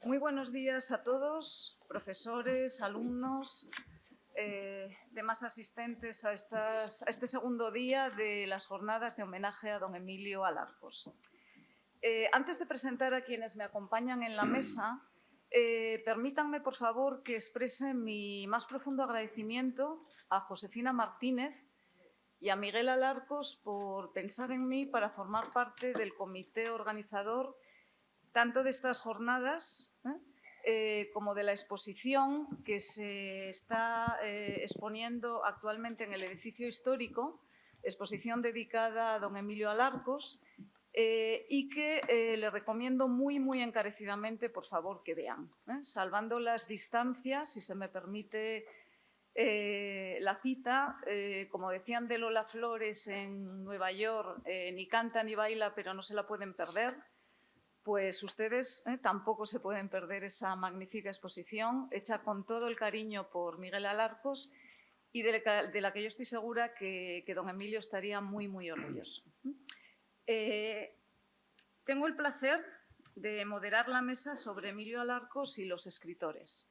Muy buenos días a todos, profesores, alumnos, demás asistentes a este segundo día de las jornadas de homenaje a don Emilio Alarcos. Antes de presentar a quienes me acompañan en la mesa, permítanme, por favor, que exprese mi más profundo agradecimiento a Josefina Martínez y a Miguel Alarcos por pensar en mí para formar parte del comité organizador tanto de estas jornadas como de la exposición que se está exponiendo actualmente en el edificio histórico, exposición dedicada a don Emilio Alarcos, y que le recomiendo muy, muy encarecidamente, por favor, que vean. Salvando las distancias, si se me permite la cita, como decían de Lola Flores en Nueva York, ni canta ni baila, pero no se la pueden perder. Pues ustedes tampoco se pueden perder esa magnífica exposición hecha con todo el cariño por Miguel Alarcos y de la que yo estoy segura que don Emilio estaría muy, muy orgulloso. Tengo el placer de moderar la mesa sobre Emilio Alarcos y los escritores.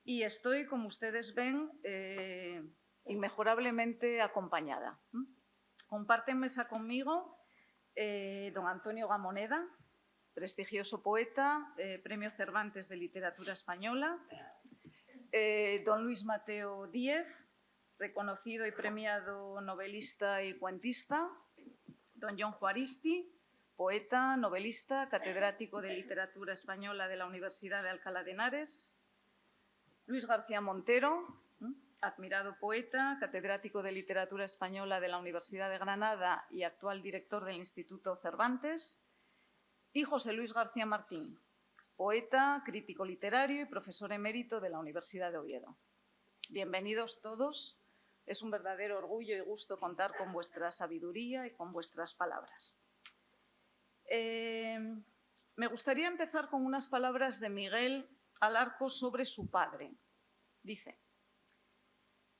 Y estoy, como ustedes ven, inmejorablemente acompañada. Comparten mesa conmigo don Antonio Gamoneda, prestigioso poeta, Premio Cervantes de Literatura Española, don Luis Mateo Díez, reconocido y premiado novelista y cuentista, don Jon Juaristi, poeta, novelista, catedrático de Literatura Española de la Universidad de Alcalá de Henares, Luis García Montero, admirado poeta, catedrático de Literatura Española de la Universidad de Granada y actual director del Instituto Cervantes, y José Luis García Martín, poeta, crítico literario y profesor emérito de la Universidad de Oviedo. Bienvenidos todos. Es un verdadero orgullo y gusto contar con vuestra sabiduría y con vuestras palabras. Me gustaría empezar con unas palabras de Miguel Alarcos sobre su padre. Dice: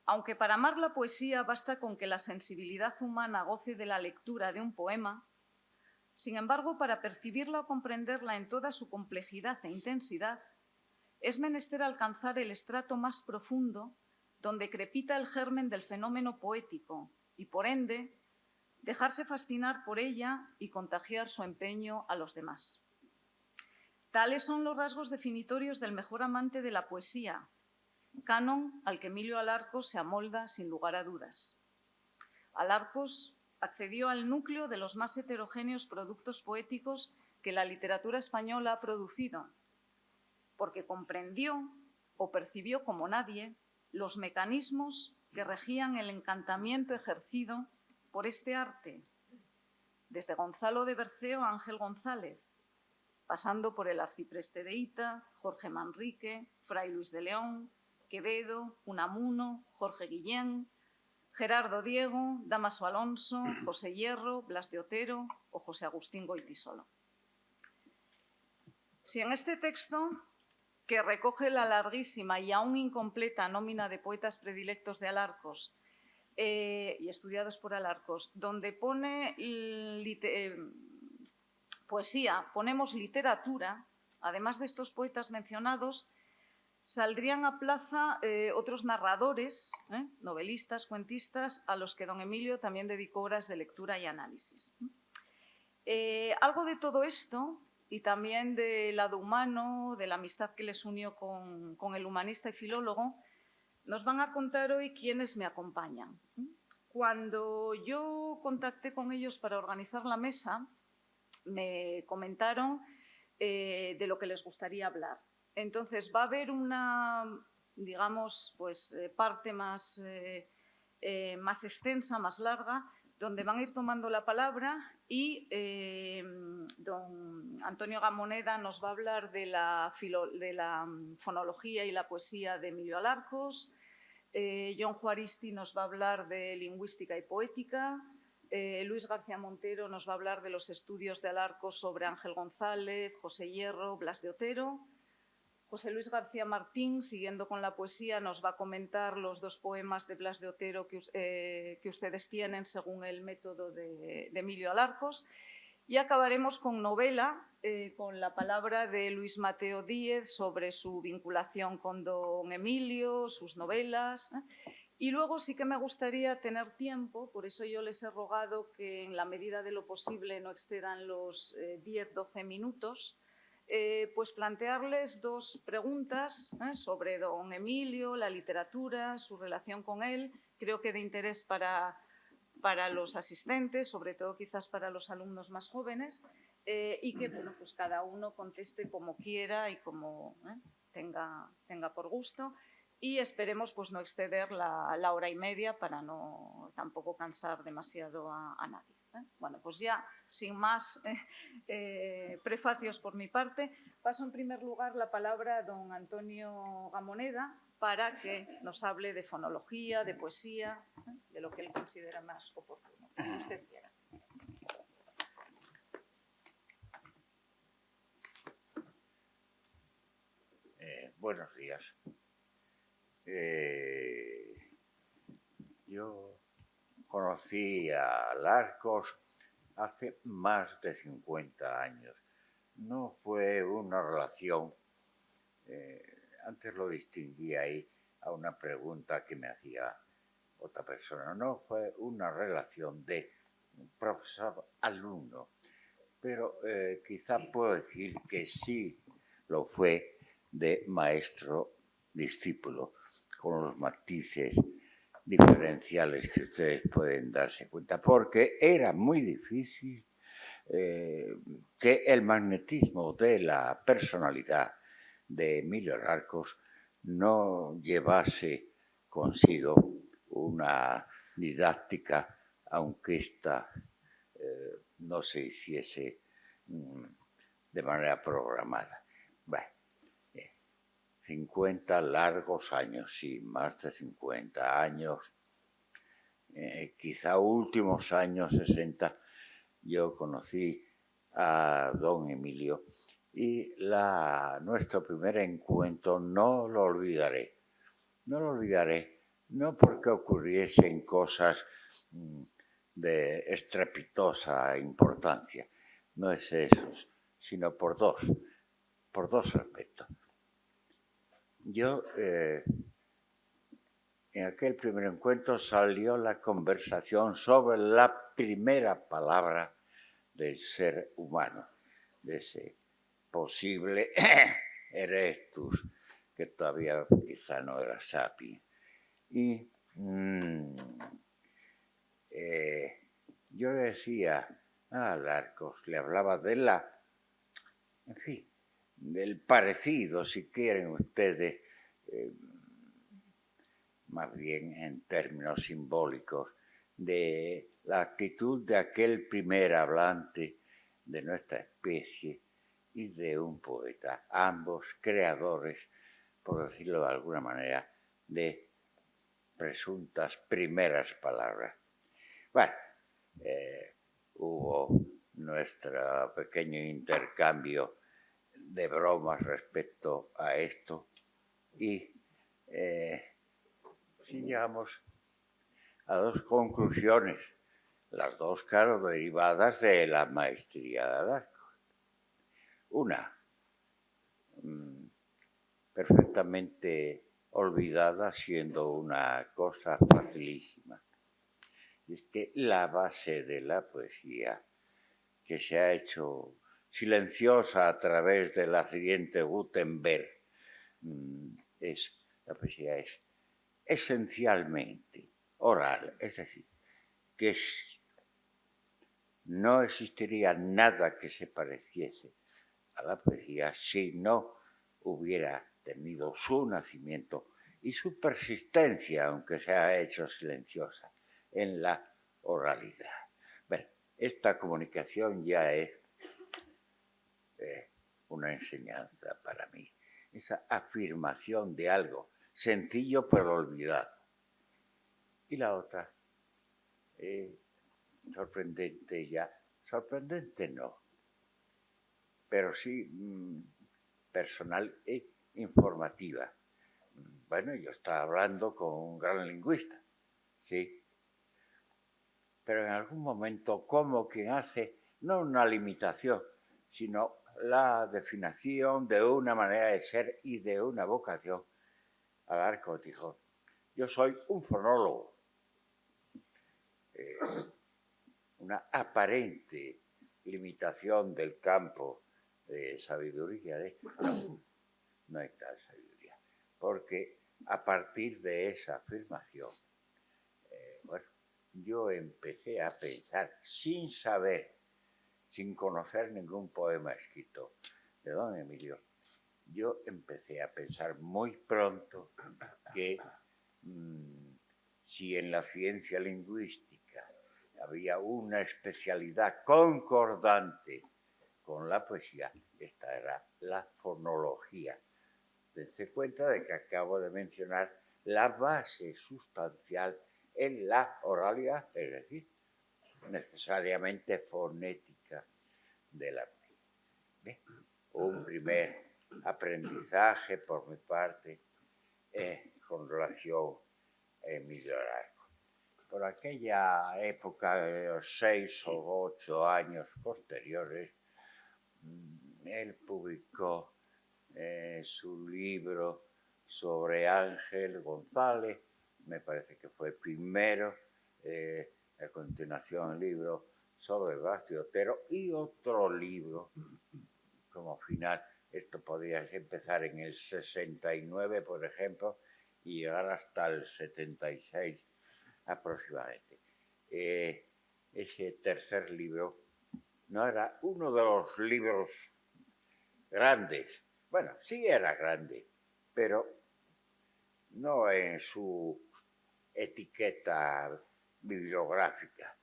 aunque para amar la poesía basta con que la sensibilidad humana goce de la lectura de un poema, sin embargo, para percibirla o comprenderla en toda su complejidad e intensidad, es menester alcanzar el estrato más profundo donde crepita el germen del fenómeno poético y, por ende, dejarse fascinar por ella y contagiar su empeño a los demás. Tales son los rasgos definitorios del mejor amante de la poesía, canon al que Emilio Alarcos se amolda sin lugar a dudas. Alarcos accedió al núcleo de los más heterogéneos productos poéticos que la literatura española ha producido, porque comprendió o percibió como nadie los mecanismos que regían el encantamiento ejercido por este arte, desde Gonzalo de Berceo a Ángel González, pasando por el arcipreste de Hita, Jorge Manrique, Fray Luis de León, Quevedo, Unamuno, Jorge Guillén, Gerardo Diego, Dámaso Alonso, José Hierro, Blas de Otero o José Agustín Goytisolo. Si en este texto, que recoge la larguísima y aún incompleta nómina de poetas predilectos de Alarcos y estudiados por Alarcos, donde pone poesía, ponemos literatura, además de estos poetas mencionados, saldrían a plaza otros narradores, novelistas, cuentistas, a los que don Emilio también dedicó horas de lectura y análisis. Algo de todo esto, y también del lado humano, de la amistad que les unió con el humanista y filólogo, nos van a contar hoy quienes me acompañan. Cuando yo contacté con ellos para organizar la mesa, me comentaron de lo que les gustaría hablar. Entonces, va a haber una, digamos, pues, parte más extensa, más larga, donde van a ir tomando la palabra y don Antonio Gamoneda nos va a hablar de la fonología y la poesía de Emilio Alarcos, Jon Juaristi nos va a hablar de lingüística y poética, Luis García Montero nos va a hablar de los estudios de Alarcos sobre Ángel González, José Hierro, Blas de Otero. José Luis García Martín, siguiendo con la poesía, nos va a comentar los dos poemas de Blas de Otero que ustedes tienen según el método de Emilio Alarcos. Y acabaremos con novela, con la palabra de Luis Mateo Díez sobre su vinculación con don Emilio, sus novelas. Y luego sí que me gustaría tener tiempo, por eso yo les he rogado que en la medida de lo posible no excedan los 10-12 minutos, pues plantearles dos preguntas sobre don Emilio, la literatura, su relación con él, creo que de interés para los asistentes, sobre todo quizás para los alumnos más jóvenes, y que bueno, pues cada uno conteste como quiera y como tenga por gusto. Y esperemos pues, no exceder la hora y media para no tampoco cansar demasiado a nadie. Bueno, pues ya sin más prefacios por mi parte, paso en primer lugar la palabra a don Antonio Gamoneda para que nos hable de fonología, de poesía, de lo que él considera más oportuno. Como usted quiera. Buenos días. Yo conocí a Larcos hace más de 50 años. No fue una relación, antes lo distinguí ahí a una pregunta que me hacía otra persona, no fue una relación de profesor-alumno, pero quizá puedo decir que sí lo fue de maestro-discípulo, con los matices diferenciales que ustedes pueden darse cuenta, porque era muy difícil que el magnetismo de la personalidad de Emilio Larcos no llevase consigo una didáctica, aunque ésta no se hiciese de manera programada. Bueno, 50 largos años, sí, más de 50 años, quizá últimos años 60, yo conocí a don Emilio y nuestro primer encuentro no lo olvidaré. No lo olvidaré, no porque ocurriesen cosas de estrepitosa importancia, no es eso, sino por dos aspectos. Yo, en aquel primer encuentro salió la conversación sobre la primera palabra del ser humano, de ese posible erectus, que todavía quizá no era sapiens. Y yo le decía a Larcos, le hablaba de en fin, del parecido, si quieren ustedes, más bien en términos simbólicos, de la actitud de aquel primer hablante de nuestra especie y de un poeta, ambos creadores, por decirlo de alguna manera, de presuntas primeras palabras. Bueno, hubo nuestro pequeño intercambio de bromas respecto a esto y sí llegamos a dos conclusiones, las dos, claro, derivadas de la maestría de Larcos. Una, perfectamente olvidada, siendo una cosa facilísima. Y es que la base de la poesía, que se ha hecho silenciosa a través del accidente Gutenberg, la poesía es esencialmente oral, es decir, que no existiría nada que se pareciese a la poesía si no hubiera tenido su nacimiento y su persistencia, aunque se ha hecho silenciosa, en la oralidad. Bueno, esta comunicación ya es una enseñanza para mí, esa afirmación de algo sencillo pero olvidado. Y la otra, sorprendente ya, sorprendente no, pero sí personal e informativa. Bueno, yo estaba hablando con un gran lingüista, sí, pero en algún momento, como quien hace no una limitación, sino la definición de una manera de ser y de una vocación. Alarcos dijo, yo soy un fonólogo, una aparente limitación del campo de sabiduría. No hay tal sabiduría, porque a partir de esa afirmación, bueno, yo empecé a pensar sin saber, sin conocer ningún poema escrito de don Emilio, yo empecé a pensar muy pronto que si en la ciencia lingüística había una especialidad concordante con la poesía, esta era la fonología. Dense cuenta de que acabo de mencionar la base sustancial en la oralidad, es decir, necesariamente fonética de la poesía. ¿Ve? Un primer aprendizaje por mi parte con relación a Emilio Alarcos. Por aquella época, de los 6 o 8 años posteriores, él publicó su libro sobre Ángel González, me parece que fue el primero, a continuación el libro sobre Blas de Otero y otro libro como final. Esto podría empezar en el 69, por ejemplo, y llegar hasta el 76 aproximadamente. Ese tercer libro no era uno de los libros grandes. Bueno, sí era grande, pero no en su etiqueta bibliográfica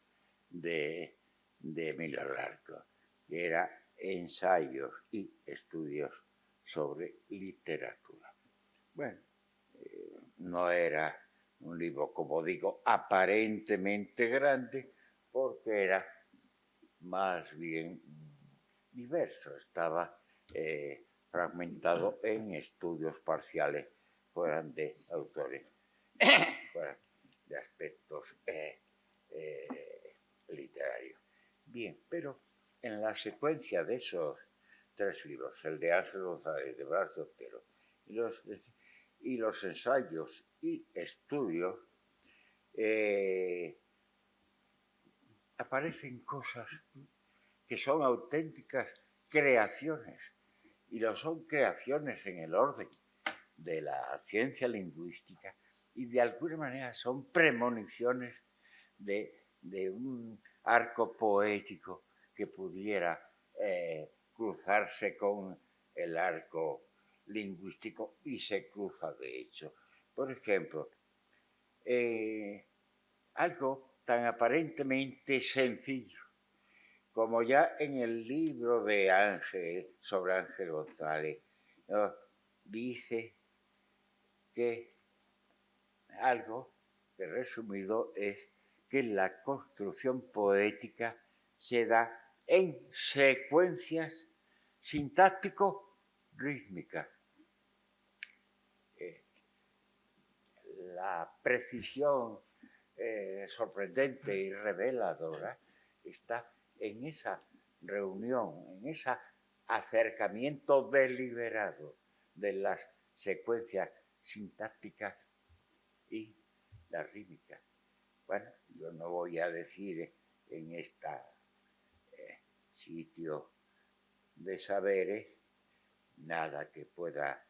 de Emilio Alarcos, que era ensayos y estudios sobre literatura. Bueno, no era un libro, como digo, aparentemente grande, porque era más bien diverso, estaba fragmentado en estudios parciales, fueran de autores, fueran de aspectos literarios. Bien, pero en la secuencia de esos 3 libros, el de Ángel González, de Blas de Otero, y los ensayos y estudios, aparecen cosas que son auténticas creaciones, y lo son creaciones en el orden de la ciencia lingüística, y de alguna manera son premoniciones de un arco poético que pudiera cruzarse con el arco lingüístico, y se cruza de hecho. Por ejemplo, algo tan aparentemente sencillo como ya en el libro de Ángel, sobre Ángel González, ¿no? Dice que algo que resumido es que la construcción poética se da en secuencias sintáctico-rítmicas. La precisión sorprendente y reveladora está en esa reunión, en ese acercamiento deliberado de las secuencias sintácticas y las rítmicas. Bueno, yo no voy a decir en este sitio de saberes nada que pueda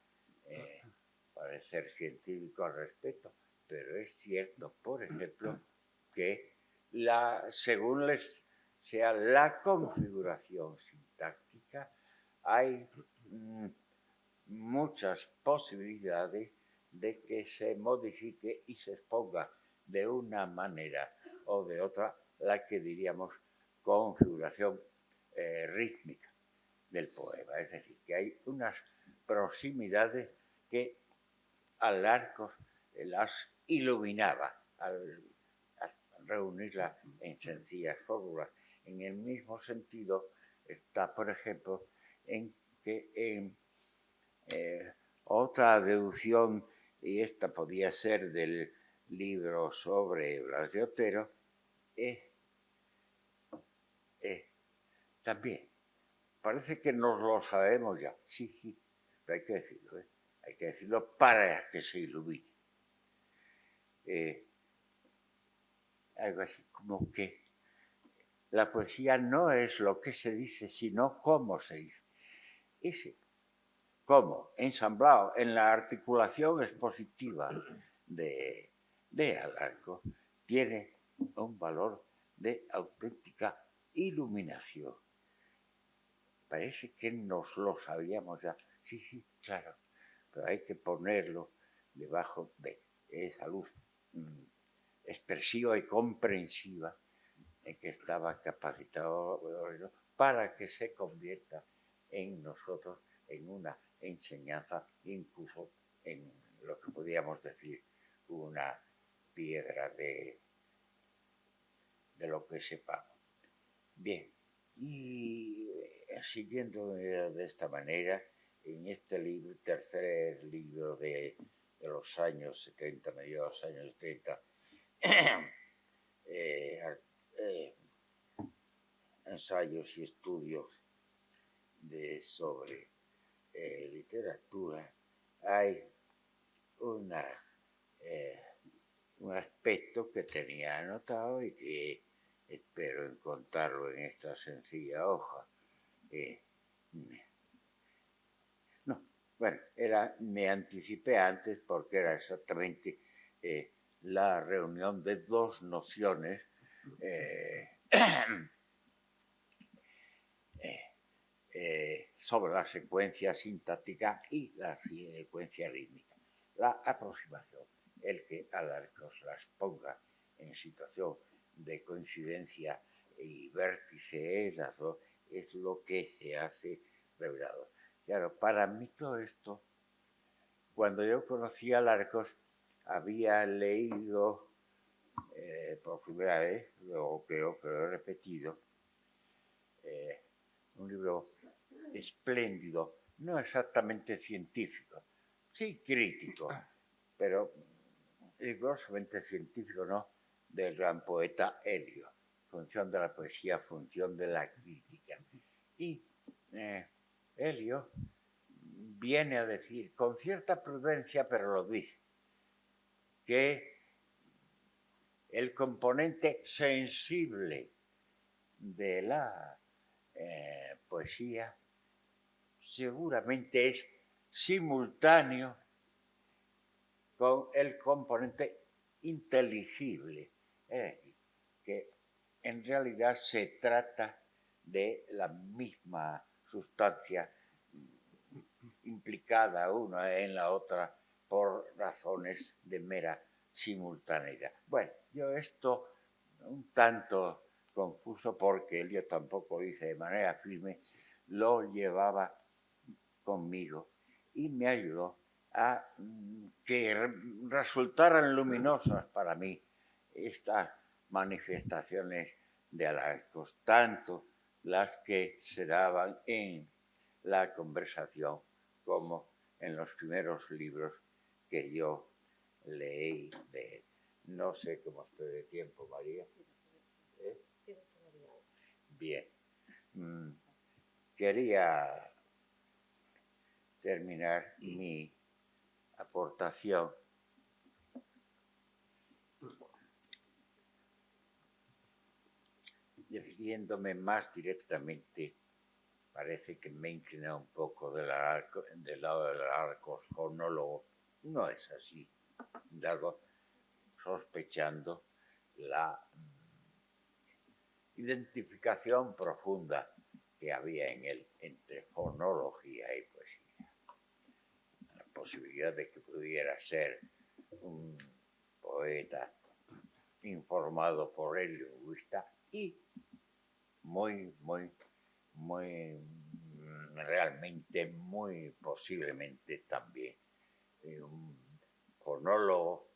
parecer científico al respecto, pero es cierto, por ejemplo, que según sea la configuración sintáctica, hay muchas posibilidades de que se modifique y se exponga de una manera o de otra la que diríamos configuración rítmica del poema. Es decir, que hay unas proximidades que Alarcos las iluminaba al reunirlas en sencillas fórmulas. En el mismo sentido está, por ejemplo, en que otra deducción, y esta podía ser del libro sobre Blas de Otero, es también. Parece que nos lo sabemos ya. Sí, pero hay que decirlo, ¿eh? Hay que decirlo para que se ilumine. Algo así como que la poesía no es lo que se dice, sino cómo se dice. Ese cómo, ensamblado en la articulación expositiva de Alarcos, tiene un valor de auténtica iluminación. Parece que nos lo sabíamos ya. Sí, claro, pero hay que ponerlo debajo de esa luz expresiva y comprensiva en que estaba capacitado para que se convierta en nosotros en una enseñanza, incluso en lo que podríamos decir una piedra de lo que sepamos. Bien, y siguiendo de esta manera, en este libro, tercer libro de los años 70, mediados de los años 70, ensayos y estudios sobre literatura, hay un aspecto que tenía anotado y que espero encontrarlo en esta sencilla hoja. Me anticipé antes porque era exactamente la reunión de dos nociones sobre la secuencia sintáctica y la secuencia rítmica. La aproximación, el que Alarcos las ponga en situación de coincidencia y vértice, es lo que se hace revelador. Claro, para mí todo esto, cuando yo conocí a Alarcos, había leído por primera vez, luego creo que lo he repetido, un libro espléndido, no exactamente científico, sí crítico, pero rigurosamente científico, ¿no?, del gran poeta Elio, función de la poesía, función de la crítica. Y Elio viene a decir, con cierta prudencia, pero lo dice, que el componente sensible de la poesía seguramente es simultáneo con el componente inteligible, que en realidad se trata de la misma sustancia implicada una en la otra por razones de mera simultaneidad. Bueno, yo esto un tanto confuso porque Elio tampoco dice de manera firme, lo llevaba conmigo y me ayudó a que resultaran luminosas para mí estas manifestaciones de Alarcos, tanto las que se daban en la conversación como en los primeros libros que yo leí de él. No sé cómo estoy de tiempo, María. Bien. Quería terminar mi aportación refiriéndome más directamente, parece que me incliné un poco del lado del Alarcos fonólogo. No es así, dado sospechando la identificación profunda que había en él entre fonología y poesía. La posibilidad de que pudiera ser un poeta informado por el lingüista y realmente muy posiblemente también un fonólogo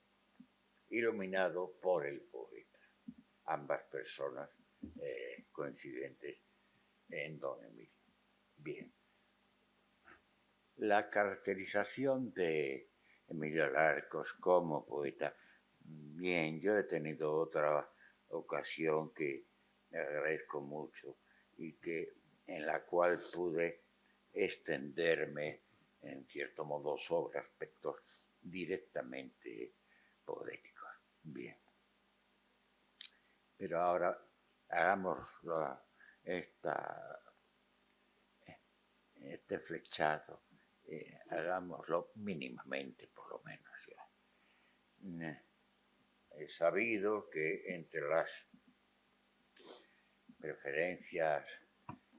iluminado por el poeta. Ambas personas coincidentes en don Emilio. Bien. La caracterización de Emilio Alarcos como poeta. Bien, yo he tenido otra ocasión que agradezco mucho y que en la cual pude extenderme, en cierto modo, sobre aspectos directamente poéticos. Bien. Pero ahora hagamos este flechado, hagámoslo mínimamente, por lo menos ya. He sabido que entre las preferencias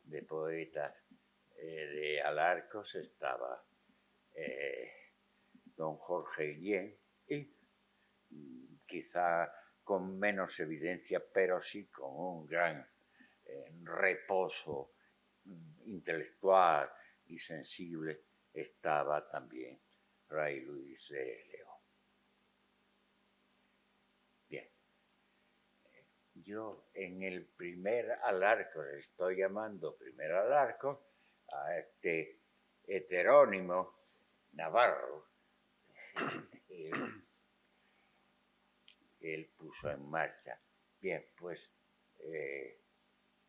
de poetas de Alarcos estaba don Jorge Guillén y quizá con menos evidencia, pero sí con un gran reposo intelectual y sensible, estaba también Fray Luis de León. Bien, yo en el primer Alarcos, estoy llamando primer Alarcos a este heterónimo Navarro, él puso en marcha. Bien, pues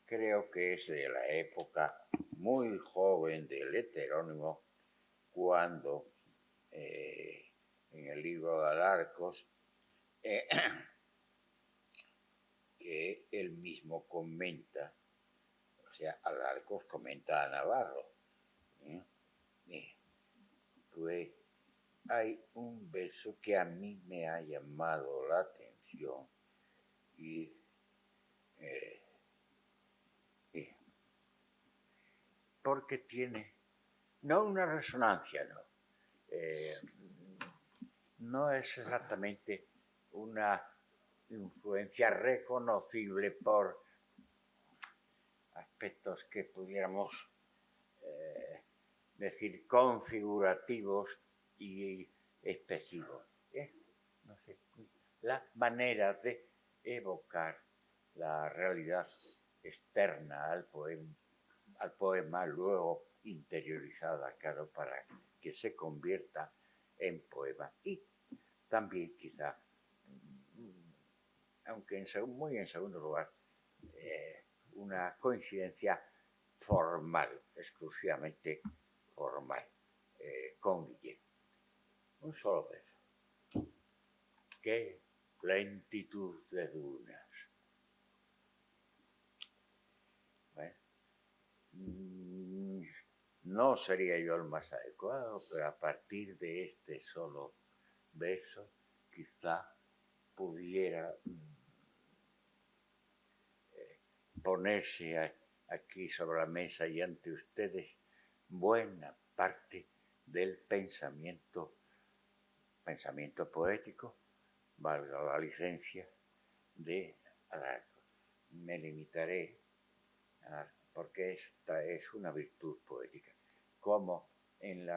creo que es de la época muy joven del heterónimo, cuando en el libro de Alarcos, que él mismo comenta, o sea, Alarcos comenta a Navarro, pues hay un verso que a mí me ha llamado la atención y porque tiene, no una resonancia, no es exactamente una influencia reconocible por aspectos que pudiéramos decir configurativos y expresivos. No sé, la manera de evocar la realidad externa al poema, luego interiorizada, claro, para que se convierta en poema. Y también quizá, aunque muy en segundo lugar, una coincidencia formal, exclusivamente formal, con Guillén. Un solo verso. Qué lentitud de dunas. No sería yo el más adecuado, pero a partir de este solo verso, quizá pudiera ponerse aquí sobre la mesa y ante ustedes buena parte del pensamiento poético, valga la licencia, de Alarcos. Me limitaré a, porque esta es una virtud poética, como el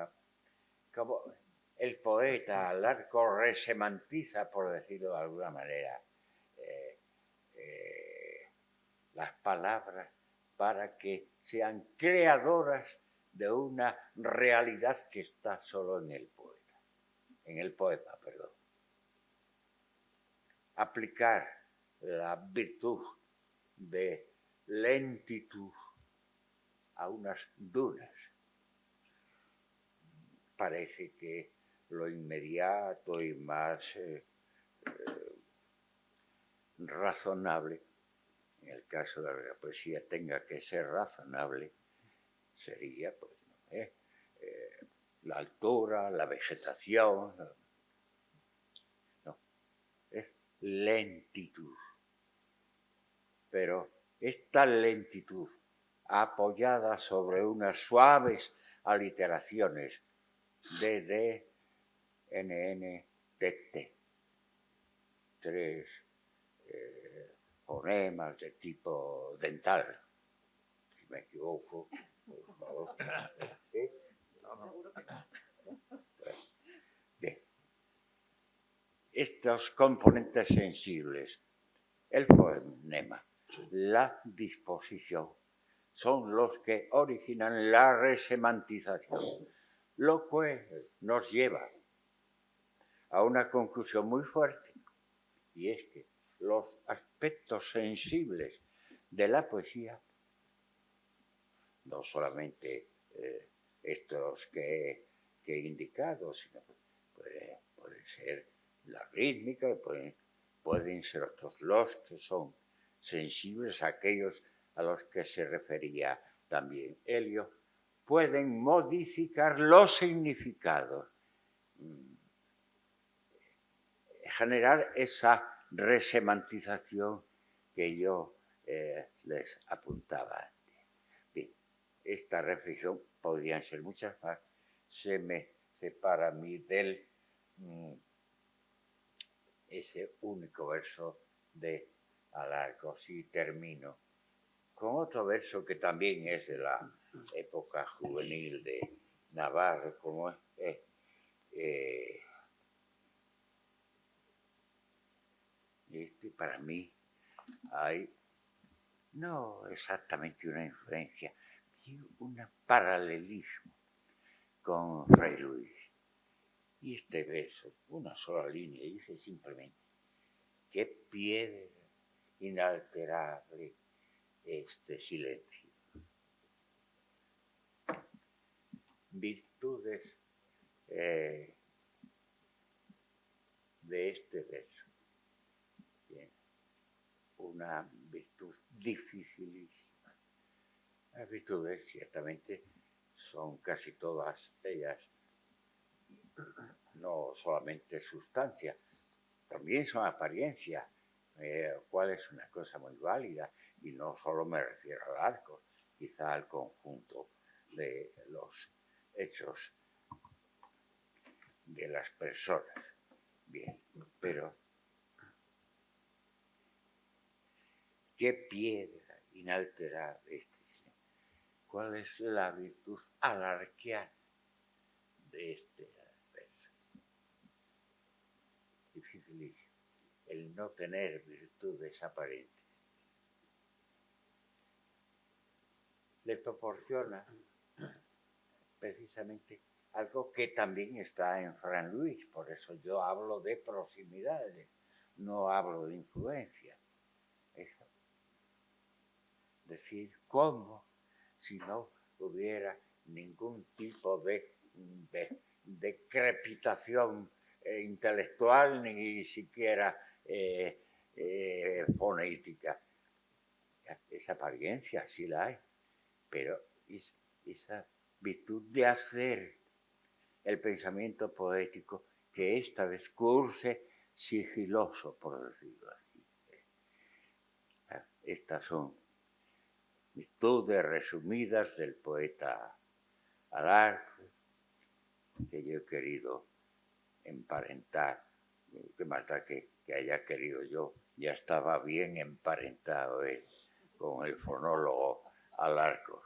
poeta Alarcos resemantiza, por decirlo de alguna manera, las palabras para que sean creadoras de una realidad que está solo en el poema, perdón. Aplicar la virtud de lentitud a unas dunas. Parece que lo inmediato y más razonable, en el caso de la poesía tenga que ser razonable, sería pues, la altura, la vegetación. No, es lentitud. Pero esta lentitud apoyada sobre unas suaves aliteraciones de D, NN, TT. 3 fonemas de tipo dental. Si me equivoco, por favor. ¿Sí? Seguro que no. Bien. Estos componentes sensibles, el fonema, la disposición, son los que originan la resemantización, lo cual nos lleva a una conclusión muy fuerte, y es que los aspectos sensibles de la poesía no solamente estos que he indicado, sino puede ser la rítmica, pueden ser otros los que son sensibles, aquellos a los que se refería también Helio, pueden modificar los significados, generar esa resemantización que yo les apuntaba antes. Bien, esta reflexión, podrían ser muchas más, se me separa a mí del ese único verso de Alarcos, y termino con otro verso que también es de la época juvenil de Navarro, como para mí hay no exactamente una influencia, sino un paralelismo con Fray Luis. Y este verso, una sola línea, dice simplemente: qué piedra inalterable este silencio. Virtudes de este verso. Bien. Una virtud dificilísima. Las virtudes ciertamente son casi todas ellas no solamente sustancia, también son apariencia, cual es una cosa muy válida, y no solo me refiero al arco, quizá al conjunto de los hechos de las personas. Bien, pero qué piedra inalterable ¿cuál es la virtud alarquiana de este verso? Dificilísimo. El no tener virtudes aparentes. Le proporciona precisamente algo que también está en Fray Luis, por eso yo hablo de proximidades, no hablo de influencia. Eso. Decir, ¿cómo? Si no hubiera ningún tipo de crepitación intelectual, ni siquiera fonética. Esa apariencia sí la hay, pero esa virtud de hacer el pensamiento poético que esta vez curse sigiloso, por decirlo así. Estas son virtudes resumidas del poeta Alarcos, que yo he querido emparentar. Que más da que haya querido yo, ya estaba bien emparentado él con el fonólogo Alarcos.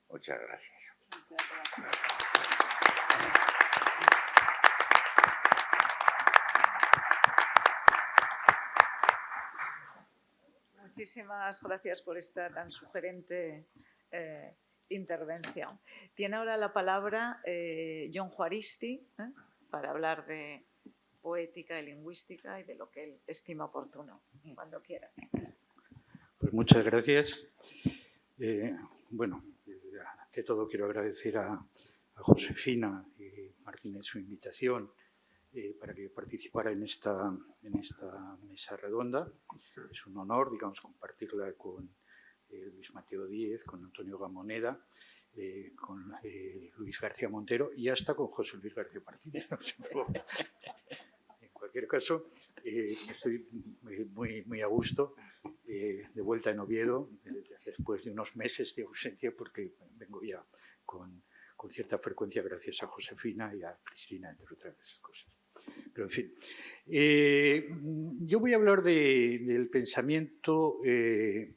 Muchas gracias. Muchísimas gracias por esta tan sugerente intervención. Tiene ahora la palabra Jon Juaristi para hablar de poética y lingüística y de lo que él estima oportuno, cuando quiera. Pues muchas gracias. Bueno, ante todo quiero agradecer a Josefina y Martínez su invitación para que yo participara en esta mesa redonda. Es un honor, digamos, compartirla con Luis Mateo Díez, con Antonio Gamoneda, con Luis García Montero y hasta con José Luis García Martínez. En cualquier caso, estoy muy a gusto, de vuelta en Oviedo, después de unos meses de ausencia, porque vengo ya con cierta frecuencia gracias a Josefina y a Cristina, entre otras cosas. Pero, en fin, yo voy a hablar del pensamiento de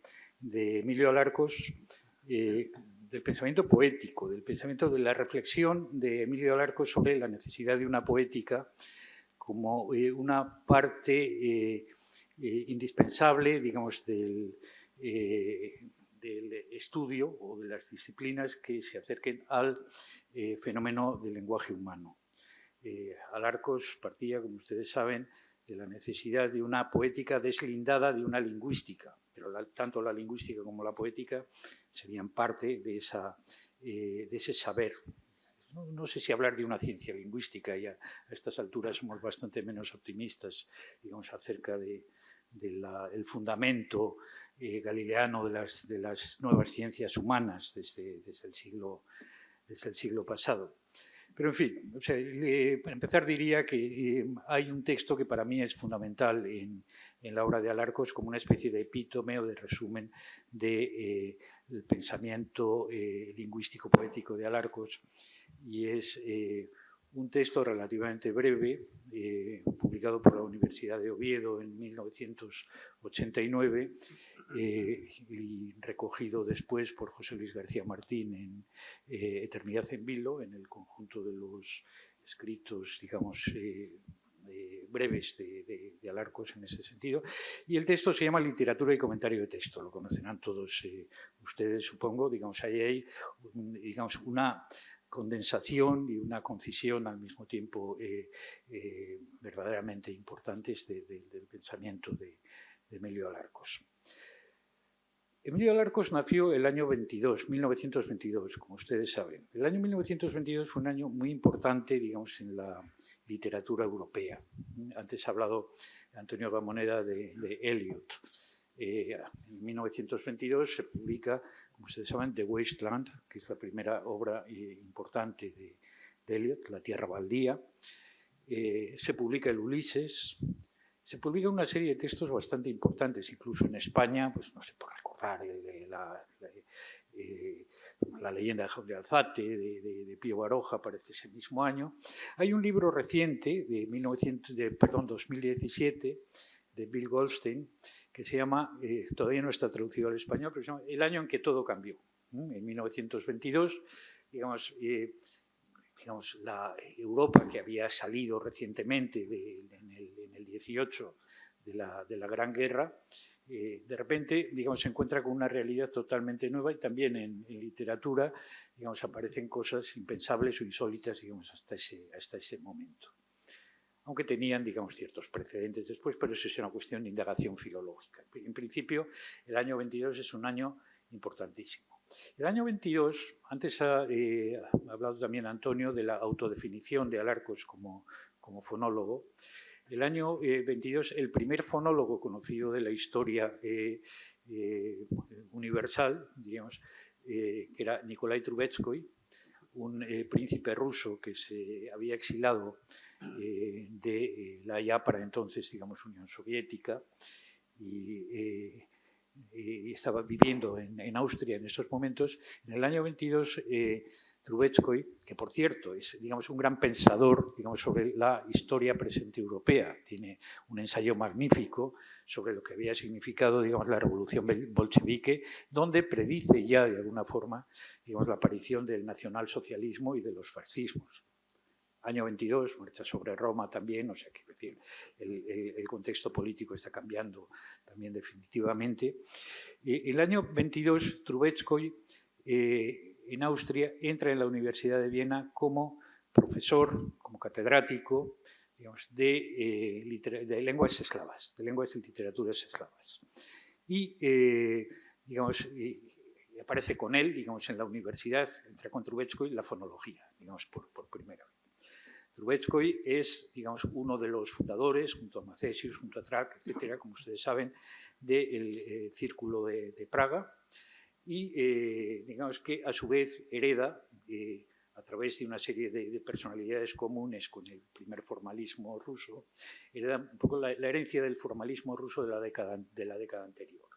Emilio Alarcos, del pensamiento poético, del pensamiento de la reflexión de Emilio Alarcos sobre la necesidad de una poética como una parte indispensable, digamos, del estudio o de las disciplinas que se acerquen al fenómeno del lenguaje humano. Alarcos partía, como ustedes saben, de la necesidad de una poética deslindada de una lingüística, pero tanto la lingüística como la poética serían parte de ese saber. No sé si hablar de una ciencia lingüística, ya a estas alturas somos bastante menos optimistas, digamos, acerca del fundamento galileano de las nuevas ciencias humanas desde el siglo pasado. Pero, en fin, o sea, para empezar diría que hay un texto que para mí es fundamental en la obra de Alarcos como una especie de epítome o de resumen del pensamiento lingüístico-poético de Alarcos, y es un texto relativamente breve, publicado por la Universidad de Oviedo en 1989 y recogido después por José Luis García Martín en Eternidad en Vilo, en el conjunto de los escritos, digamos, breves de Alarcos en ese sentido. Y el texto se llama Literatura y comentario de texto, lo conocerán todos ustedes, supongo. Digamos, ahí hay digamos, una condensación y una concisión al mismo tiempo verdaderamente importantes del pensamiento de Emilio Alarcos. Emilio Alarcos nació el año 1922, como ustedes saben. El año 1922 fue un año muy importante, digamos, en la literatura europea. Antes ha hablado Antonio Ramoneda de Eliot. En 1922 se publica, como ustedes saben, The Waste Land, que es la primera obra importante de Eliot, La tierra baldía. Se publica el Ulises. Se publica una serie de textos bastante importantes, incluso en España, pues no sé, por recordar la leyenda de Alzate, de Pío Baroja, aparece ese mismo año. Hay un libro reciente, de 2017, de Bill Goldstein, que se llama, todavía no está traducido al español, pero se llama El año en que todo cambió. En 1922, digamos, la Europa que había salido recientemente en el 18 de la Gran Guerra, de repente, digamos, se encuentra con una realidad totalmente nueva, y también en literatura, digamos, aparecen cosas impensables o insólitas, digamos, hasta ese momento. Aunque tenían, digamos, ciertos precedentes después, pero eso es una cuestión de indagación filológica. En principio, el año 22 es un año importantísimo. El año 22, antes ha hablado también Antonio de la autodefinición de Alarcos como fonólogo. El año 22, el primer fonólogo conocido de la historia universal, digamos, que era Nikolai Trubetskoy, un príncipe ruso que se había exilado de la ya para entonces, digamos, Unión Soviética, y estaba viviendo en Austria en esos momentos. En el año 22, Trubetskoy, que por cierto es, digamos, un gran pensador, digamos, sobre la historia presente europea, tiene un ensayo magnífico sobre lo que había significado, digamos, la revolución bolchevique, donde predice ya de alguna forma, digamos, la aparición del nacionalsocialismo y de los fascismos. Año 22, marcha sobre Roma también, o sea, que decir, el contexto político está cambiando también definitivamente. El año 22, Trubetskoy, en Austria, entra en la Universidad de Viena como profesor, como catedrático, digamos, de lenguas eslavas, de lenguas y literaturas eslavas. Y, digamos, aparece con él, digamos, en la universidad, entra con Trubetskoy, la fonología, digamos, por primera vez. Trubetskoy es, digamos, uno de los fundadores, junto a Macesius, junto a Trac, etcétera, como ustedes saben, del Círculo de Praga, y digamos que a su vez hereda, a través de una serie de personalidades comunes con el primer formalismo ruso, hereda un poco la herencia del formalismo ruso de la década anterior,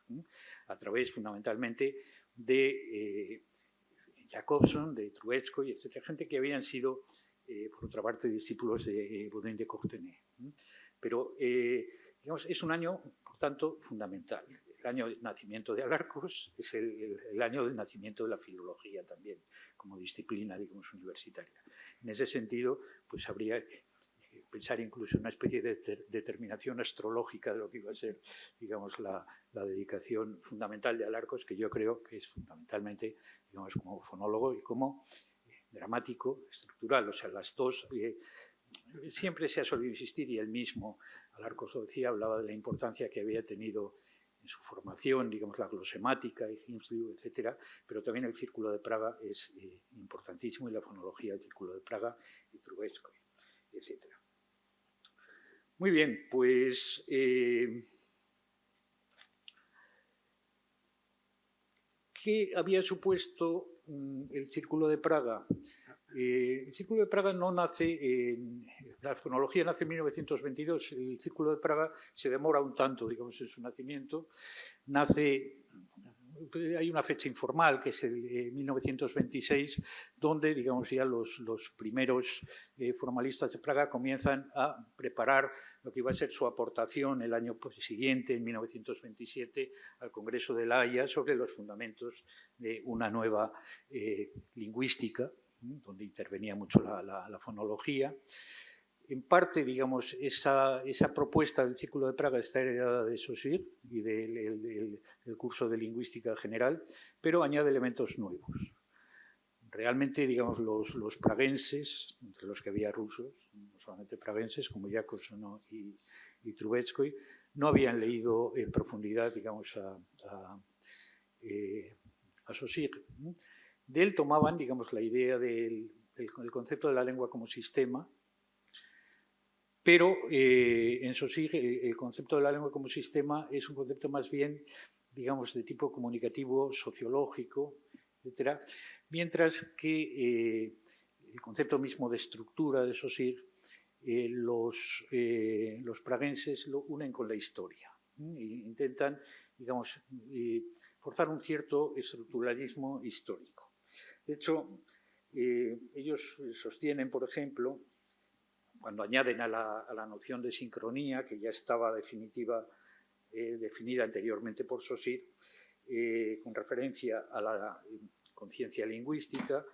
a través fundamentalmente de Jacobson, de Trubetskoy, etcétera, gente que habían sido, por otra parte, discípulos de Baudin de Courtenay. Pero, digamos, es un año, por tanto, fundamental. El año del nacimiento de Alarcos es el año del nacimiento de la filología también, como disciplina, digamos, universitaria. En ese sentido, pues habría que pensar incluso en una especie de determinación astrológica de lo que iba a ser, digamos, la dedicación fundamental de Alarcos, que yo creo que es fundamentalmente, digamos, como fonólogo y como dramático, estructural. O sea, las dos siempre se ha solido insistir, y él mismo, Alarcos lo decía, hablaba de la importancia que había tenido en su formación, digamos, la glosemática, y Himsliw, etcétera, pero también el Círculo de Praga es importantísimo, y la fonología del Círculo de Praga, y Trubetskoy, etcétera. Muy bien, pues ¿qué había supuesto el Círculo de Praga? El Círculo de Praga no nace, la fonología nace en 1922, el Círculo de Praga se demora un tanto, digamos, en su nacimiento. Nace, hay una fecha informal, que es el 1926, donde, digamos, ya los primeros formalistas de Praga comienzan a preparar lo que iba a ser su aportación el año siguiente, en 1927, al Congreso de La Haya, sobre los fundamentos de una nueva lingüística, donde intervenía mucho la fonología. En parte, digamos, esa propuesta del Círculo de Praga está heredada de Saussure y del curso de lingüística general, pero añade elementos nuevos. Realmente, digamos, los praguenses, entre los que había rusos, no solamente praguenses, como Jacobson y Trubetskoy, no habían leído en profundidad, digamos, a Saussure. De él tomaban, digamos, la idea del concepto de la lengua como sistema, pero en Saussure el concepto de la lengua como sistema es un concepto más bien, digamos, de tipo comunicativo, sociológico, etcétera, mientras que el concepto mismo de estructura de Saussure, los praguenses lo unen con la historia, e intentan, digamos, forzar un cierto estructuralismo histórico. De hecho, ellos sostienen, por ejemplo, cuando añaden a la noción de sincronía, que ya estaba definida anteriormente por Saussure, con referencia a la conciencia lingüística,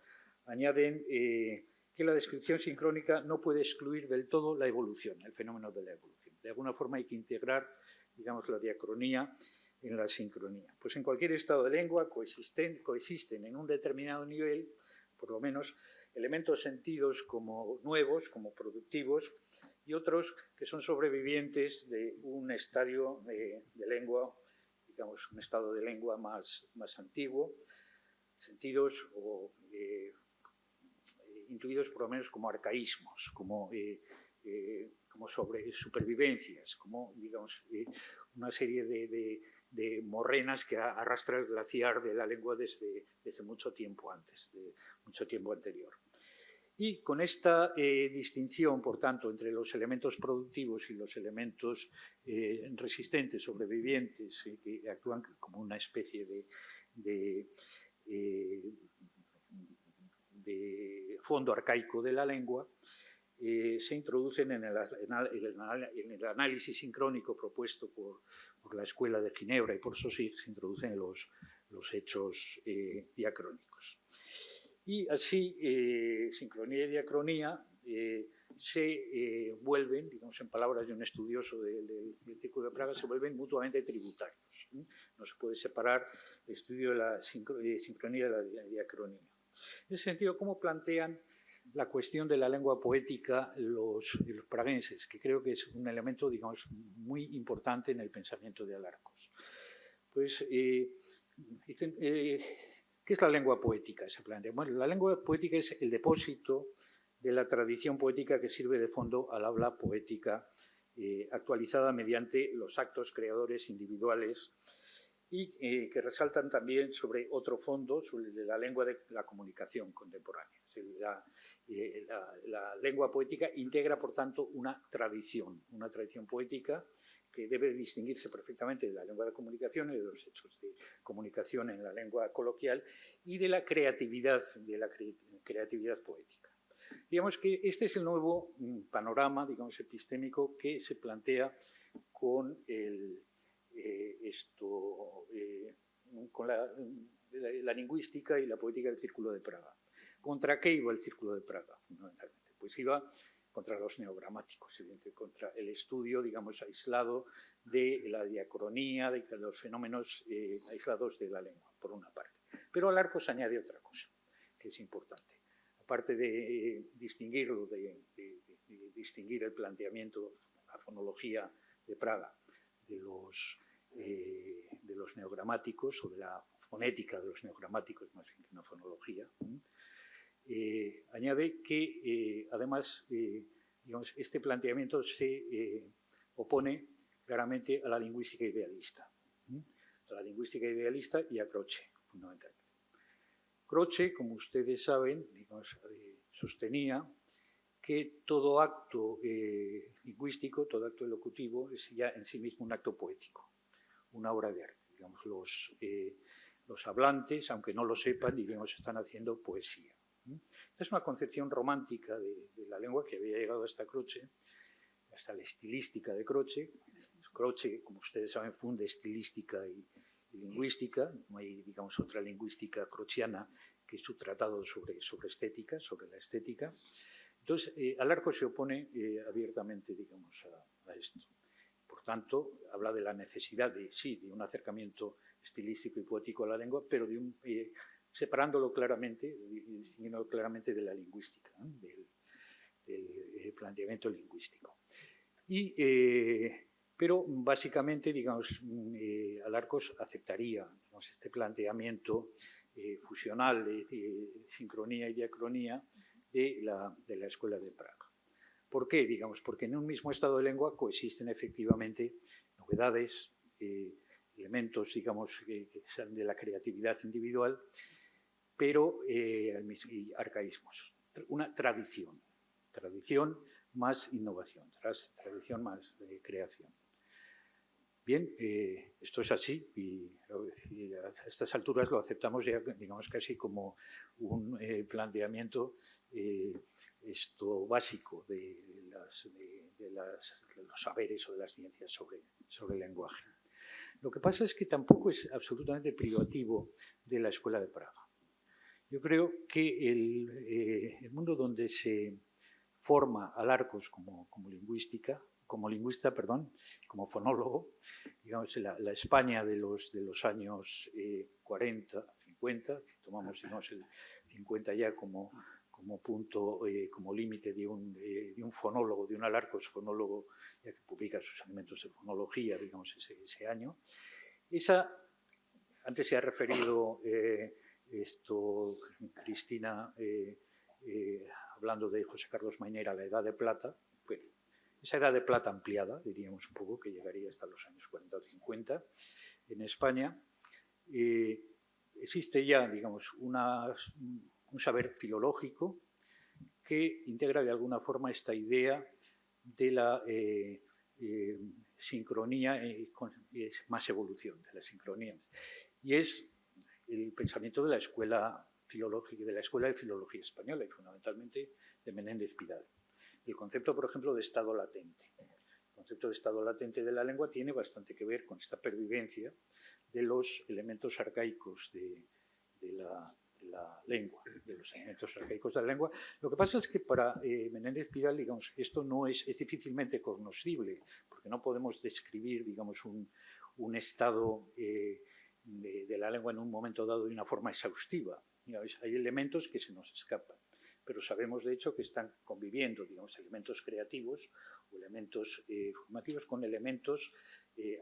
añaden que la descripción sincrónica no puede excluir del todo la evolución, el fenómeno de la evolución. De alguna forma hay que integrar, digamos, la diacronía en la sincronía. Pues en cualquier estado de lengua coexisten en un determinado nivel, por lo menos, elementos sentidos como nuevos, como productivos, y otros que son sobrevivientes de un estadio de lengua, digamos, un estado de lengua más antiguo, sentidos o intuidos por lo menos como arcaísmos, como supervivencias, como, digamos, una serie de morrenas que arrastra el glaciar de la lengua desde mucho tiempo antes, de mucho tiempo anterior. Y con esta distinción, por tanto, entre los elementos productivos y los elementos resistentes, sobrevivientes, que actúan como una especie de fondo arcaico de la lengua, se introducen en el análisis sincrónico propuesto por la Escuela de Ginebra y por Saussure, se introducen los hechos diacrónicos. Y así, sincronía y diacronía se vuelven, digamos, en palabras de un estudioso del Círculo de Praga, se vuelven mutuamente tributarios. No se puede separar el estudio de la sincronía de la diacronía. En ese sentido, ¿cómo plantean la cuestión de la lengua poética los praguenses? Que creo que es un elemento, digamos, muy importante en el pensamiento de Alarcos. Pues dicen, ¿qué es la lengua poética? Se plantea. Bueno, la lengua poética es el depósito de la tradición poética que sirve de fondo al habla poética actualizada mediante los actos creadores individuales y que resaltan también sobre otro fondo, sobre la lengua de la comunicación contemporánea. La lengua poética integra, por tanto, una tradición poética que debe distinguirse perfectamente de la lengua de comunicación y de los hechos de comunicación en la lengua coloquial y de la creatividad poética. Digamos que este es el nuevo panorama, digamos, epistémico que se plantea con con la lingüística y la poética del Círculo de Praga. ¿Contra qué iba el Círculo de Praga, fundamentalmente? Pues iba contra los neogramáticos, contra el estudio, digamos, aislado de la diacronía, de los fenómenos aislados de la lengua, por una parte. Pero Alarcos añade otra cosa, que es importante. Aparte de distinguirlo de distinguir el planteamiento, la fonología de Praga de los neogramáticos o de la fonética de los neogramáticos, más bien que una fonología. Añade que, además, digamos, este planteamiento se opone claramente a la lingüística idealista. A la lingüística idealista y a Croce, fundamentalmente. Croce, como ustedes saben, digamos, sostenía que todo acto lingüístico, todo acto elocutivo, es ya en sí mismo un acto poético, una obra de arte. Digamos, los hablantes, aunque no lo sepan, digamos, están haciendo poesía. Esta es una concepción romántica de la lengua que había llegado hasta Croce, hasta la estilística de Croce. Croce, como ustedes saben, funde estilística y lingüística. No hay, digamos, otra lingüística crociana que su tratado sobre estética, sobre la estética. Entonces, Alarco se opone abiertamente, digamos, a esto. Por tanto, habla de la necesidad de un acercamiento estilístico y poético a la lengua, pero de separándolo claramente, distinguiéndolo claramente de la lingüística, ¿no? del planteamiento lingüístico. Pero básicamente, digamos, Alarcos aceptaría, digamos, este planteamiento fusional de sincronía y diacronía de la Escuela de Praga. ¿Por qué? Digamos, porque en un mismo estado de lengua coexisten efectivamente novedades, elementos, digamos, que salen de la creatividad individual, pero y arcaísmos. Una tradición más innovación, tradición más creación. Bien, esto es así y a estas alturas lo aceptamos ya, digamos, casi como un planteamiento básico de los saberes o de las ciencias sobre el lenguaje. Lo que pasa es que tampoco es absolutamente privativo de la Escuela de Praga. Yo creo que el mundo donde se forma Alarcos como lingüista, como fonólogo, digamos, la España de los años 40, 50, si tomamos, digamos, el 50 ya como punto, como límite de un fonólogo, de un Alarcos fonólogo, ya que publica sus elementos de fonología, digamos, ese año. Antes se ha referido Cristina, hablando de José Carlos Mainera, la Edad de Plata. Bueno, esa Edad de Plata ampliada, diríamos un poco, que llegaría hasta los años 40 o 50 en España, existe ya, digamos, un saber filológico que integra de alguna forma esta idea de la sincronía y más evolución de la sincronía. Y es el pensamiento de la escuela filológica, de la Escuela de Filología Española y fundamentalmente de Menéndez Pidal. El concepto, por ejemplo, de estado latente. El concepto de estado latente de la lengua tiene bastante que ver con esta pervivencia de los elementos arcaicos de la lengua, de los elementos arcaicos de la lengua. Lo que pasa es que para Menéndez Pidal, digamos, esto no es difícilmente cognoscible, porque no podemos describir, digamos, un estado de la lengua en un momento dado de una forma exhaustiva. Hay elementos que se nos escapan, pero sabemos de hecho que están conviviendo, digamos, elementos creativos o elementos formativos con elementos